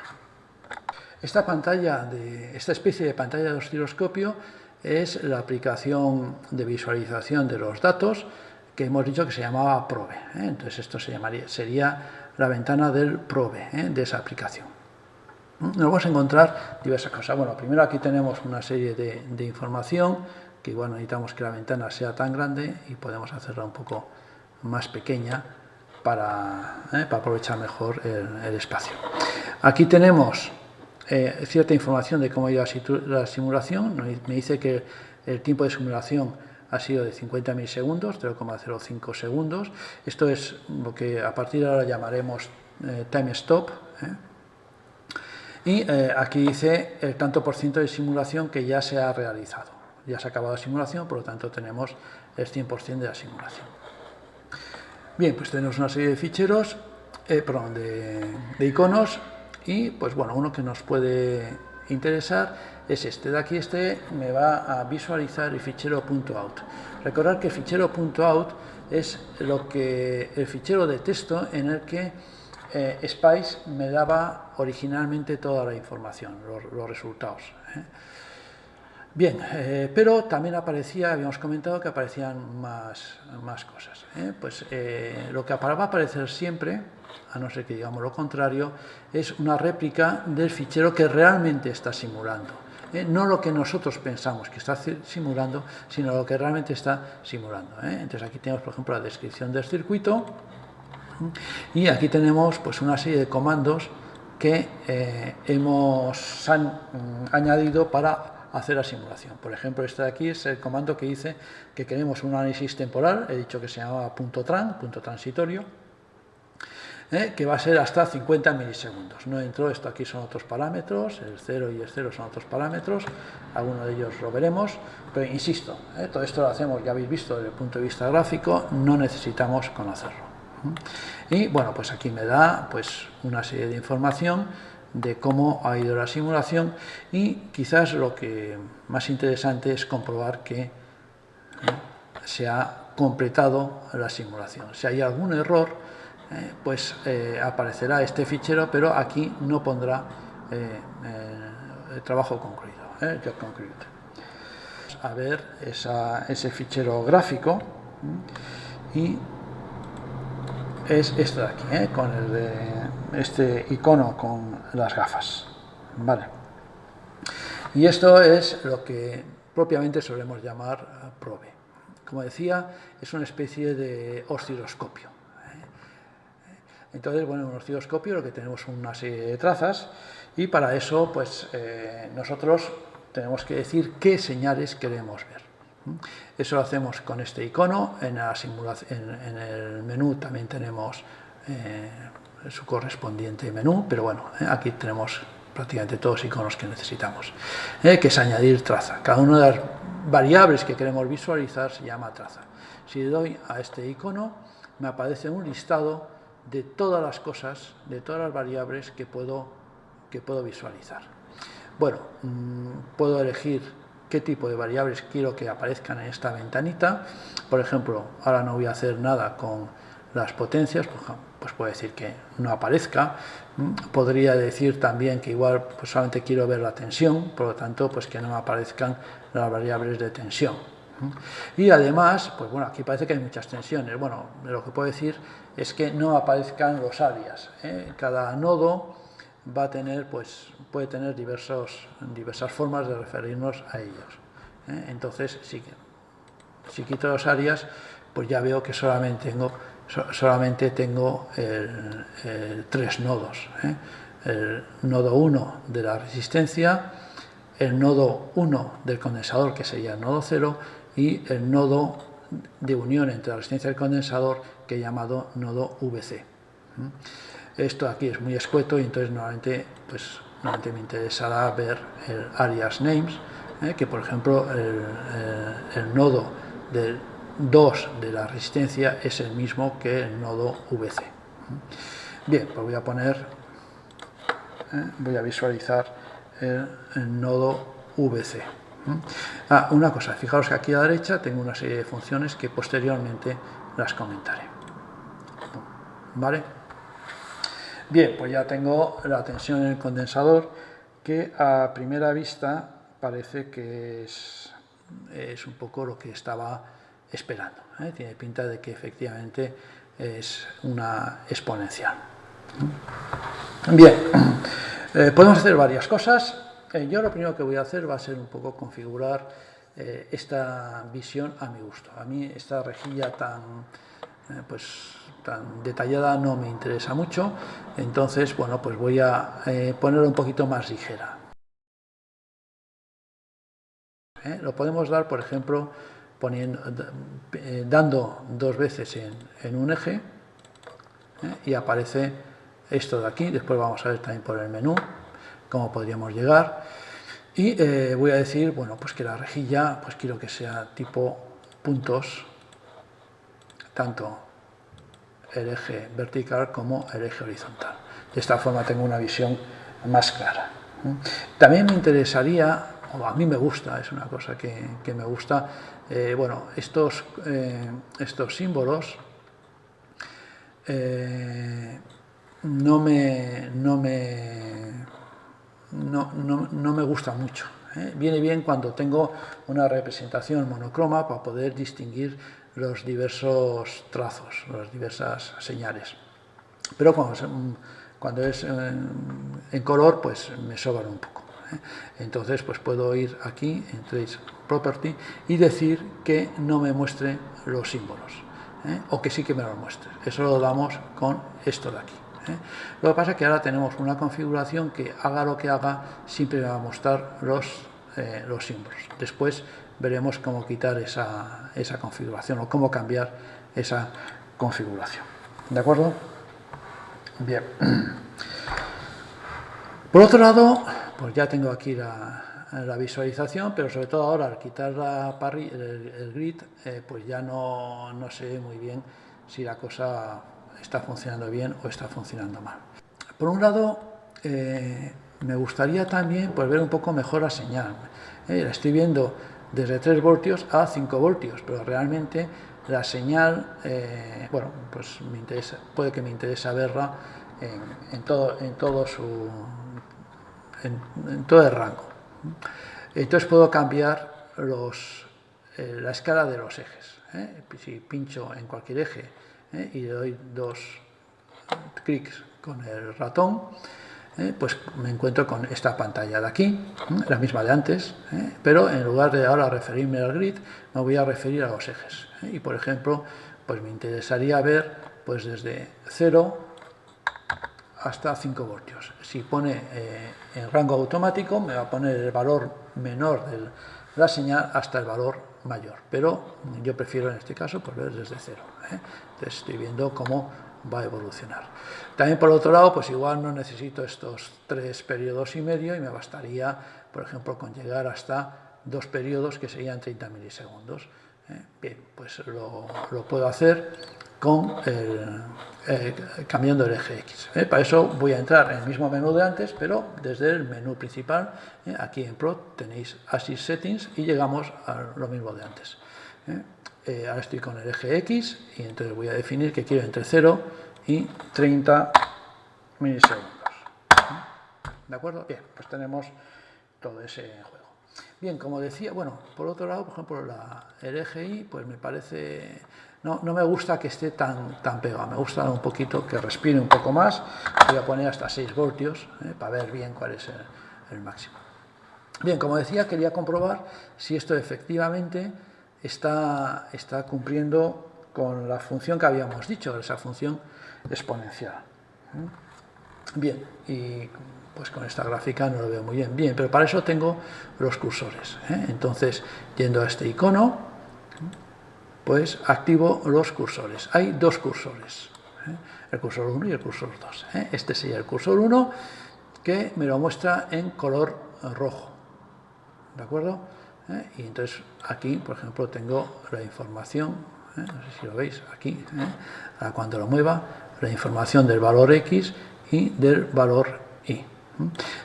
Esta especie de pantalla de osciloscopio es la aplicación de visualización de los datos que hemos dicho que se llamaba probe. Entonces esto sería la ventana del probe, de esa aplicación. Nos vamos a encontrar diversas cosas. Bueno, primero aquí tenemos una serie de información que igual necesitamos que la ventana sea tan grande y podemos hacerla un poco más pequeña para aprovechar mejor el espacio. Aquí tenemos cierta información de cómo ha ido la simulación. Me dice que el tiempo de simulación ha sido de 50 milisegundos, 0,05 segundos. Esto es lo que a partir de ahora llamaremos time stop. Y aquí dice el tanto por ciento de simulación que ya se ha realizado. Ya se ha acabado la simulación, por lo tanto tenemos el 100% de la simulación. Bien, pues tenemos una serie de ficheros, de iconos y, pues bueno, uno que nos puede interesar es este de aquí. Este me va a visualizar el fichero .out. Recordad que el fichero .out es el fichero de texto en el que Spice me daba originalmente toda la información, los resultados. Bien, pero también habíamos comentado que aparecían más cosas. Pues lo que va a aparecer siempre, a no ser que digamos lo contrario, es una réplica del fichero que realmente está simulando. No lo que nosotros pensamos que está simulando, sino lo que realmente está simulando. Entonces aquí tenemos, por ejemplo, la descripción del circuito, y aquí tenemos pues una serie de comandos que hemos añadido para hacer la simulación. Por ejemplo, este de aquí es el comando que dice que queremos un análisis temporal, he dicho que se llamaba .tran, punto transitorio, que va a ser hasta 50 milisegundos. No entro, esto aquí son otros parámetros, el 0 y el 0 son otros parámetros, alguno de ellos lo veremos, pero insisto, todo esto lo hacemos, ya habéis visto desde el punto de vista gráfico, no necesitamos conocerlo. Y bueno, pues aquí me da pues una serie de información de cómo ha ido la simulación, y quizás lo que más interesante es comprobar que se ha completado la simulación. Si hay algún error, pues aparecerá este fichero, pero aquí no pondrá el trabajo concluido, job concluded. A ver ese fichero gráfico, y es esto de aquí, con este icono con las gafas, ¿vale? Y esto es lo que propiamente solemos llamar probe. Como decía, es una especie de osciloscopio. Entonces, bueno, en un osciloscopio lo que tenemos son una serie de trazas, y para eso pues nosotros tenemos que decir qué señales queremos ver. Eso lo hacemos con este icono. En el menú también tenemos su correspondiente menú, pero bueno, aquí tenemos prácticamente todos los iconos que necesitamos, que es añadir traza. Cada una de las variables que queremos visualizar se llama traza. Si le doy a este icono, me aparece un listado de todas las cosas, de todas las variables que puedo visualizar. Bueno, puedo elegir qué tipo de variables quiero que aparezcan en esta ventanita. Por ejemplo, ahora no voy a hacer nada con las potencias, pues puedo decir que no aparezca. Podría decir también que igual pues solamente quiero ver la tensión, por lo tanto pues que no me aparezcan las variables de tensión. Y además, pues bueno, aquí parece que hay muchas tensiones. Bueno, lo que puedo decir es que no aparezcan los áreas. Cada nodo va a tener, pues, puede tener diversas formas de referirnos a ellos. Entonces, si quito las áreas, pues ya veo que solamente tengo tres nodos. El nodo 1 de la resistencia, el nodo 1 del condensador, que sería el nodo 0, y el nodo de unión entre la resistencia y el condensador, que he llamado nodo VC. Esto aquí es muy escueto, y entonces normalmente me interesará ver el alias names, que por ejemplo el nodo del 2 de la resistencia es el mismo que el nodo VC. Bien, pues voy a visualizar el nodo VC. Una cosa, fijaos que aquí a la derecha tengo una serie de funciones que posteriormente las comentaré. ¿Vale? Bien, pues ya tengo la tensión en el condensador, que a primera vista parece que es un poco lo que estaba esperando. Tiene pinta de que efectivamente es una exponencial. Bien, podemos hacer varias cosas. Yo lo primero que voy a hacer va a ser un poco configurar esta visión a mi gusto. A mí esta rejilla tan detallada no me interesa mucho, entonces bueno, pues voy a ponerla un poquito más ligera. Lo podemos dar, por ejemplo, dando dos veces en un eje, y aparece esto de aquí. Después vamos a ver también por el menú cómo podríamos llegar, y voy a decir, bueno, pues que la rejilla pues quiero que sea tipo puntos, tanto el eje vertical como el eje horizontal. De esta forma tengo una visión más clara. También me interesaría, o a mí me gusta, es una cosa que me gusta, bueno, estos símbolos no me gusta mucho. Viene bien cuando tengo una representación monocroma para poder distinguir los diversos trazos, las diversas señales. Pero cuando es en color, pues me sobran un poco. Entonces, pues puedo ir aquí en Trace Property y decir que no me muestre los símbolos, o que sí que me los muestre. Eso lo damos con esto de aquí. Lo que pasa es que ahora tenemos una configuración que haga lo que haga, siempre me va a mostrar los símbolos. Después veremos cómo quitar esa configuración o cómo cambiar esa configuración. ¿De acuerdo? Bien. Por otro lado, pues ya tengo aquí la visualización, pero sobre todo ahora al quitar el grid, pues ya no sé muy bien si la cosa está funcionando bien o está funcionando mal. Por un lado, me gustaría también pues, ver un poco mejor la señal. La estoy viendo desde 3 voltios a 5 voltios, pero realmente la señal, bueno, pues puede que me interese verla en todo el rango. Entonces puedo cambiar la escala de los ejes. Si pincho en cualquier eje y le doy 2 clics con el ratón, pues me encuentro con esta pantalla de aquí, la misma de antes, pero en lugar de ahora referirme al grid, me voy a referir a los ejes. Y por ejemplo, pues me interesaría ver pues desde 0 hasta 5 voltios. Si pone en rango automático, me va a poner el valor menor de la señal hasta el valor mayor, pero yo prefiero en este caso pues ver desde 0. Entonces estoy viendo cómo va a evolucionar. También por otro lado, pues igual no necesito estos 3 periodos y medio y me bastaría, por ejemplo, con llegar hasta 2 periodos que serían 30 milisegundos. Bien, pues lo puedo hacer con cambiando el eje X. Para eso voy a entrar en el mismo menú de antes, pero desde el menú principal. Aquí en Pro tenéis Axis Settings y llegamos a lo mismo de antes. Ahora estoy con el eje X y entonces voy a definir que quiero entre 0 y 30 milisegundos. ¿De acuerdo? Bien, pues tenemos todo ese juego. Bien, como decía, bueno, por otro lado, por ejemplo, el eje Y, pues me parece, no me gusta que esté tan pegado, me gusta un poquito que respire un poco más. Voy a poner hasta 6 voltios para ver bien cuál es el máximo. Bien, como decía, quería comprobar si esto efectivamente está cumpliendo con la función que habíamos dicho, esa función exponencial. Bien, y pues con esta gráfica no lo veo muy bien. Bien, pero para eso tengo los cursores. Entonces, yendo a este icono, pues activo los cursores. Hay 2 cursores, el cursor 1 y el cursor 2. Este sería el cursor 1, que me lo muestra en color rojo. ¿De acuerdo? Y entonces aquí, por ejemplo, tengo la información, no sé si lo veis aquí, cuando lo mueva, la información del valor X y del valor Y.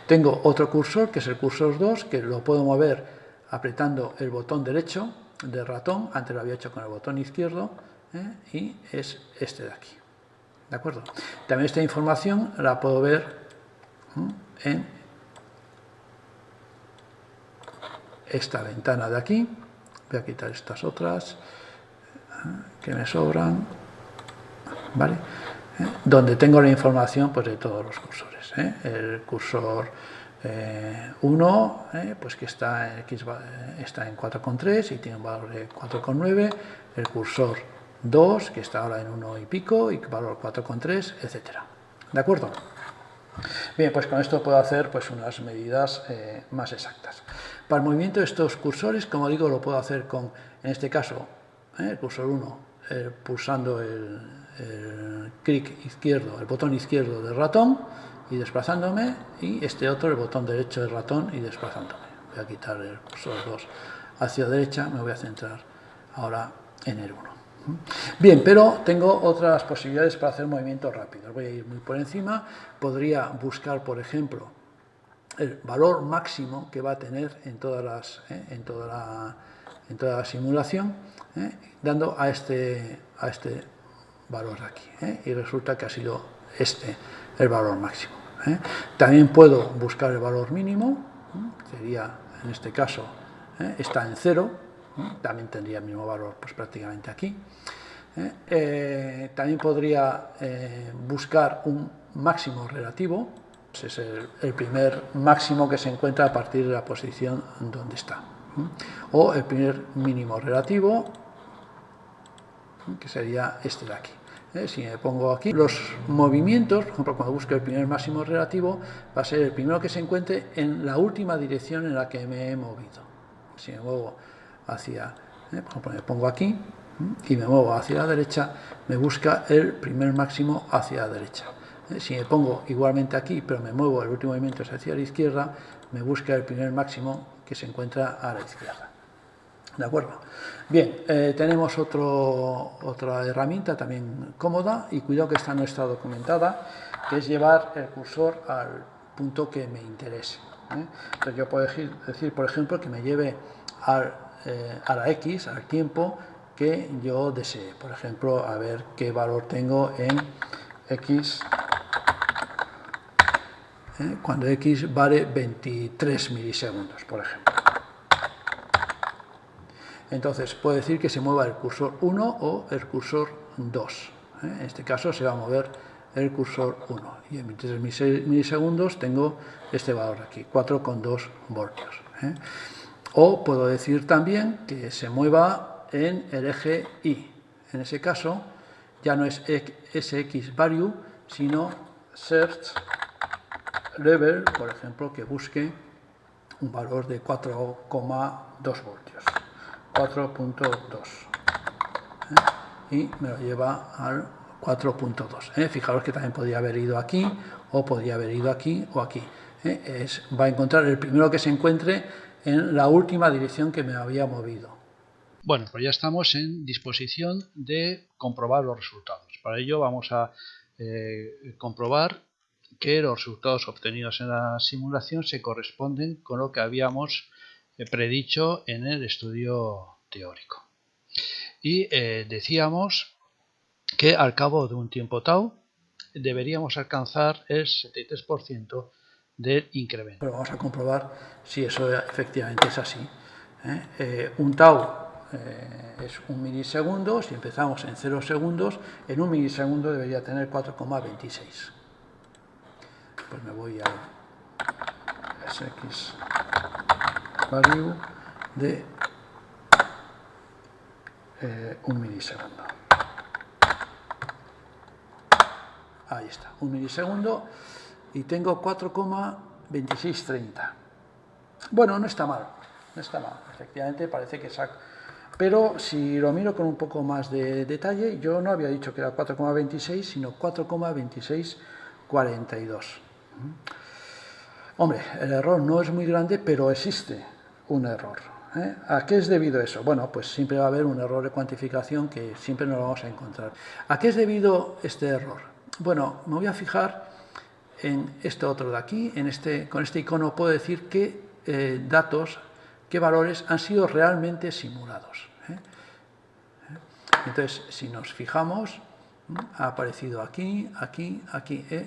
Tengo otro cursor, que es el cursor 2, que lo puedo mover apretando el botón derecho del ratón, antes lo había hecho con el botón izquierdo, y es este de aquí. ¿De acuerdo? También esta información la puedo ver en esta ventana de aquí. Voy a quitar estas otras que me sobran, ¿vale? Donde tengo la información pues, de todos los cursores. El cursor 1, pues que está en 4,3 y tiene un valor de 4,9. El cursor 2, que está ahora en 1 y pico y valor 4,3, etcétera. ¿De acuerdo? Bien, pues con esto puedo hacer pues, unas medidas más exactas. Para el movimiento de estos cursores, como digo, lo puedo hacer con, en este caso, el cursor 1, pulsando el clic izquierdo, el botón izquierdo del ratón y desplazándome, y este otro, el botón derecho del ratón y desplazándome. Voy a quitar el cursor 2 hacia derecha, me voy a centrar ahora en el 1. Bien, pero tengo otras posibilidades para hacer movimientos rápidos. Voy a ir muy por encima. Podría buscar, por ejemplo, el valor máximo que va a tener en toda la simulación, dando a este valor de aquí, y resulta que ha sido este el valor máximo. También puedo buscar el valor mínimo, sería en este caso, está en 0, también tendría el mismo valor pues prácticamente aquí. También podría buscar un máximo relativo, pues es el primer máximo que se encuentra a partir de la posición donde está, o el primer mínimo relativo, que sería este de aquí. Si me pongo aquí, los movimientos, por ejemplo, cuando busco el primer máximo relativo, va a ser el primero que se encuentre en la última dirección en la que me he movido. Si me muevo hacia, por ejemplo, me pongo aquí y me muevo hacia la derecha, me busca el primer máximo hacia la derecha. Si me pongo igualmente aquí, pero me muevo, el último movimiento es hacia la izquierda, me busca el primer máximo que se encuentra a la izquierda. ¿De acuerdo? Bien, tenemos otra herramienta también cómoda, y cuidado que esta no está documentada, que es llevar el cursor al punto que me interese. Entonces yo puedo decir, por ejemplo, que me lleve a la X, al tiempo que yo desee. Por ejemplo, a ver qué valor tengo en X, cuando X vale 23 milisegundos, por ejemplo. Entonces puedo decir que se mueva el cursor 1 o el cursor 2. En este caso se va a mover el cursor 1. Y en 23 milisegundos tengo este valor aquí, 4,2 voltios. O puedo decir también que se mueva en el eje Y. En ese caso ya no es SX value, sino search level, por ejemplo, que busque un valor de 4,2 voltios. 4.2, y me lo lleva al 4.2. Fijaros que también podría haber ido aquí, o podría haber ido aquí o aquí. Va a encontrar el primero que se encuentre en la última dirección que me había movido. Bueno, pues ya estamos en disposición de comprobar los resultados. Para ello vamos a comprobar que los resultados obtenidos en la simulación se corresponden con lo que habíamos predicho en el estudio teórico. Y decíamos que al cabo de un tiempo tau deberíamos alcanzar el 73% del incremento. Pero vamos a comprobar si eso efectivamente es así. Un tau es un milisegundo. Si empezamos en 0 segundos, en un milisegundo debería tener 4,26. Pues me voy a SX value de un milisegundo. Ahí está, un milisegundo, y tengo 4,2630. Bueno, no está mal, efectivamente parece que saca. Pero si lo miro con un poco más de detalle, yo no había dicho que era 4,26, sino 4,2642. Hombre, el error no es muy grande, pero existe un error. ¿A qué es debido eso? Bueno, pues siempre va a haber un error de cuantificación que siempre nos lo vamos a encontrar. ¿A qué es debido este error? Bueno, me voy a fijar en este otro de aquí. Con este icono puedo decir qué datos, qué valores han sido realmente simulados. Entonces, si nos fijamos, ha aparecido aquí,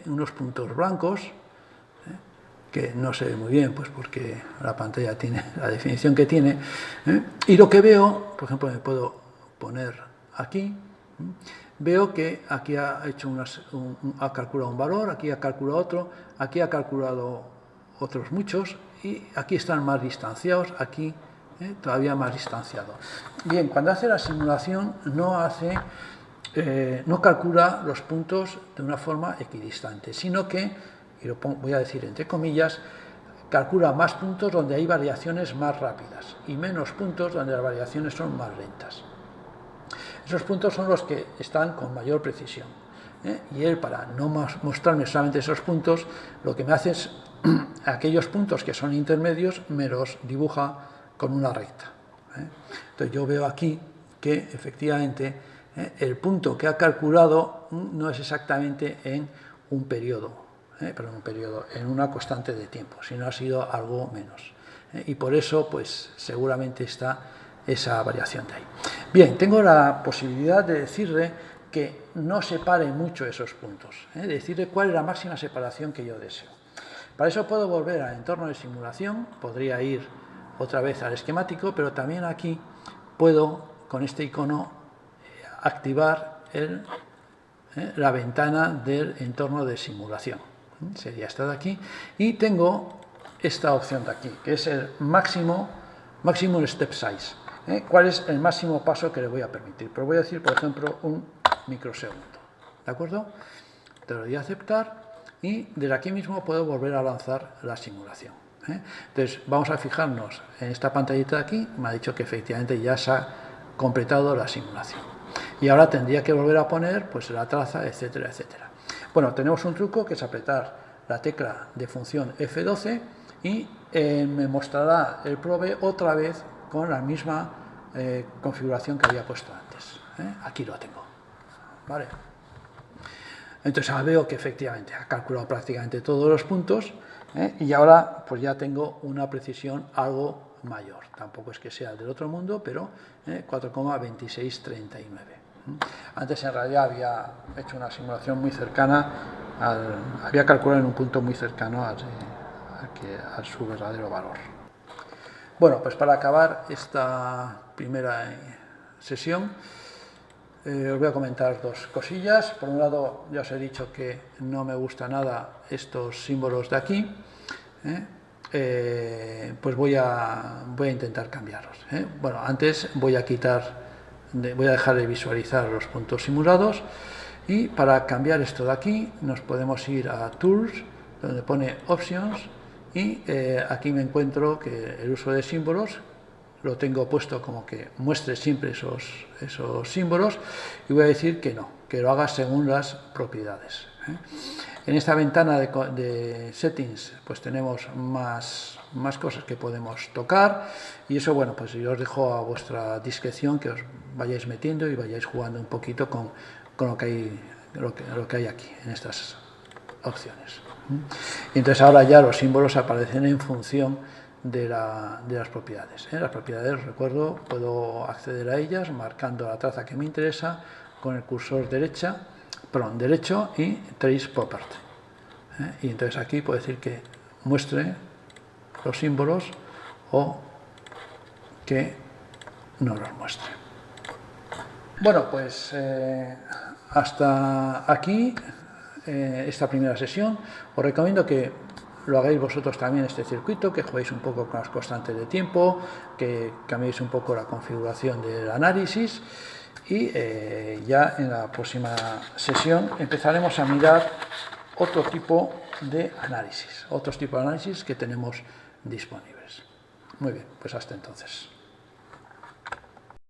unos puntos blancos, que no se ve muy bien, pues porque la pantalla tiene la definición que tiene, y lo que veo, por ejemplo, me puedo poner aquí, veo que aquí ha hecho ha calculado un valor, aquí ha calculado otro, aquí ha calculado otros muchos, y aquí están más distanciados, aquí todavía más distanciados. Bien, cuando hace la simulación no calcula los puntos de una forma equidistante, sino que, y lo voy a decir entre comillas, calcula más puntos donde hay variaciones más rápidas y menos puntos donde las variaciones son más lentas. Esos puntos son los que están con mayor precisión. Y él, para no mostrarme solamente esos puntos, lo que me hace es aquellos puntos que son intermedios me los dibuja con una recta. Entonces yo veo aquí que efectivamente el punto que ha calculado no es exactamente en un periodo, pero en una constante de tiempo, si no ha sido algo menos. Y por eso, pues seguramente está esa variación de ahí. Bien, tengo la posibilidad de decirle que no separe mucho esos puntos, de decirle cuál es la máxima separación que yo deseo. Para eso puedo volver al entorno de simulación, podría ir otra vez al esquemático, pero también aquí puedo, con este icono, activar la ventana del entorno de simulación. Sería esta de aquí. Y tengo esta opción de aquí, que es el maximum step size. ¿Cuál es el máximo paso que le voy a permitir? Pues voy a decir, por ejemplo, un microsegundo. ¿De acuerdo? Te lo doy a aceptar y desde aquí mismo puedo volver a lanzar la simulación. Entonces, vamos a fijarnos en esta pantallita de aquí. Me ha dicho que efectivamente ya se ha completado la simulación. Y ahora tendría que volver a poner pues la traza, etcétera, etcétera. Bueno, tenemos un truco que es apretar la tecla de función F12 y me mostrará el probe otra vez con la misma configuración que había puesto antes. Aquí lo tengo. ¿Vale? Entonces ahora veo que efectivamente ha calculado prácticamente todos los puntos y ahora pues ya tengo una precisión algo mayor. Tampoco es que sea del otro mundo, pero 4,2639. Antes en realidad había hecho una simulación muy cercana, había calculado en un punto muy cercano a su verdadero valor. Bueno, pues para acabar esta primera sesión, os voy a comentar dos cosillas. Por un lado, ya os he dicho que no me gusta nada estos símbolos de aquí. Pues voy a intentar cambiarlos. Bueno, antes voy a dejar de visualizar los puntos simulados y para cambiar esto de aquí nos podemos ir a Tools, donde pone Options y aquí me encuentro que el uso de símbolos lo tengo puesto como que muestre siempre esos símbolos y voy a decir que no, que lo haga según las propiedades. En esta ventana de settings pues tenemos más cosas que podemos tocar y eso, bueno, pues yo os dejo a vuestra discreción que os vayáis metiendo y vayáis jugando un poquito con lo que hay aquí en estas opciones. Y entonces ahora ya los símbolos aparecen en función de las propiedades. Las propiedades, recuerdo, puedo acceder a ellas marcando la traza que me interesa con el cursor derecho y Trace Property. Y entonces aquí puedo decir que muestre los símbolos o que no los muestre. Bueno, pues hasta aquí esta primera sesión. Os recomiendo que lo hagáis vosotros también este circuito, que juguéis un poco con las constantes de tiempo, que cambiéis un poco la configuración del análisis y ya en la próxima sesión empezaremos a mirar otros tipos de análisis que tenemos disponibles. Muy bien, pues hasta entonces.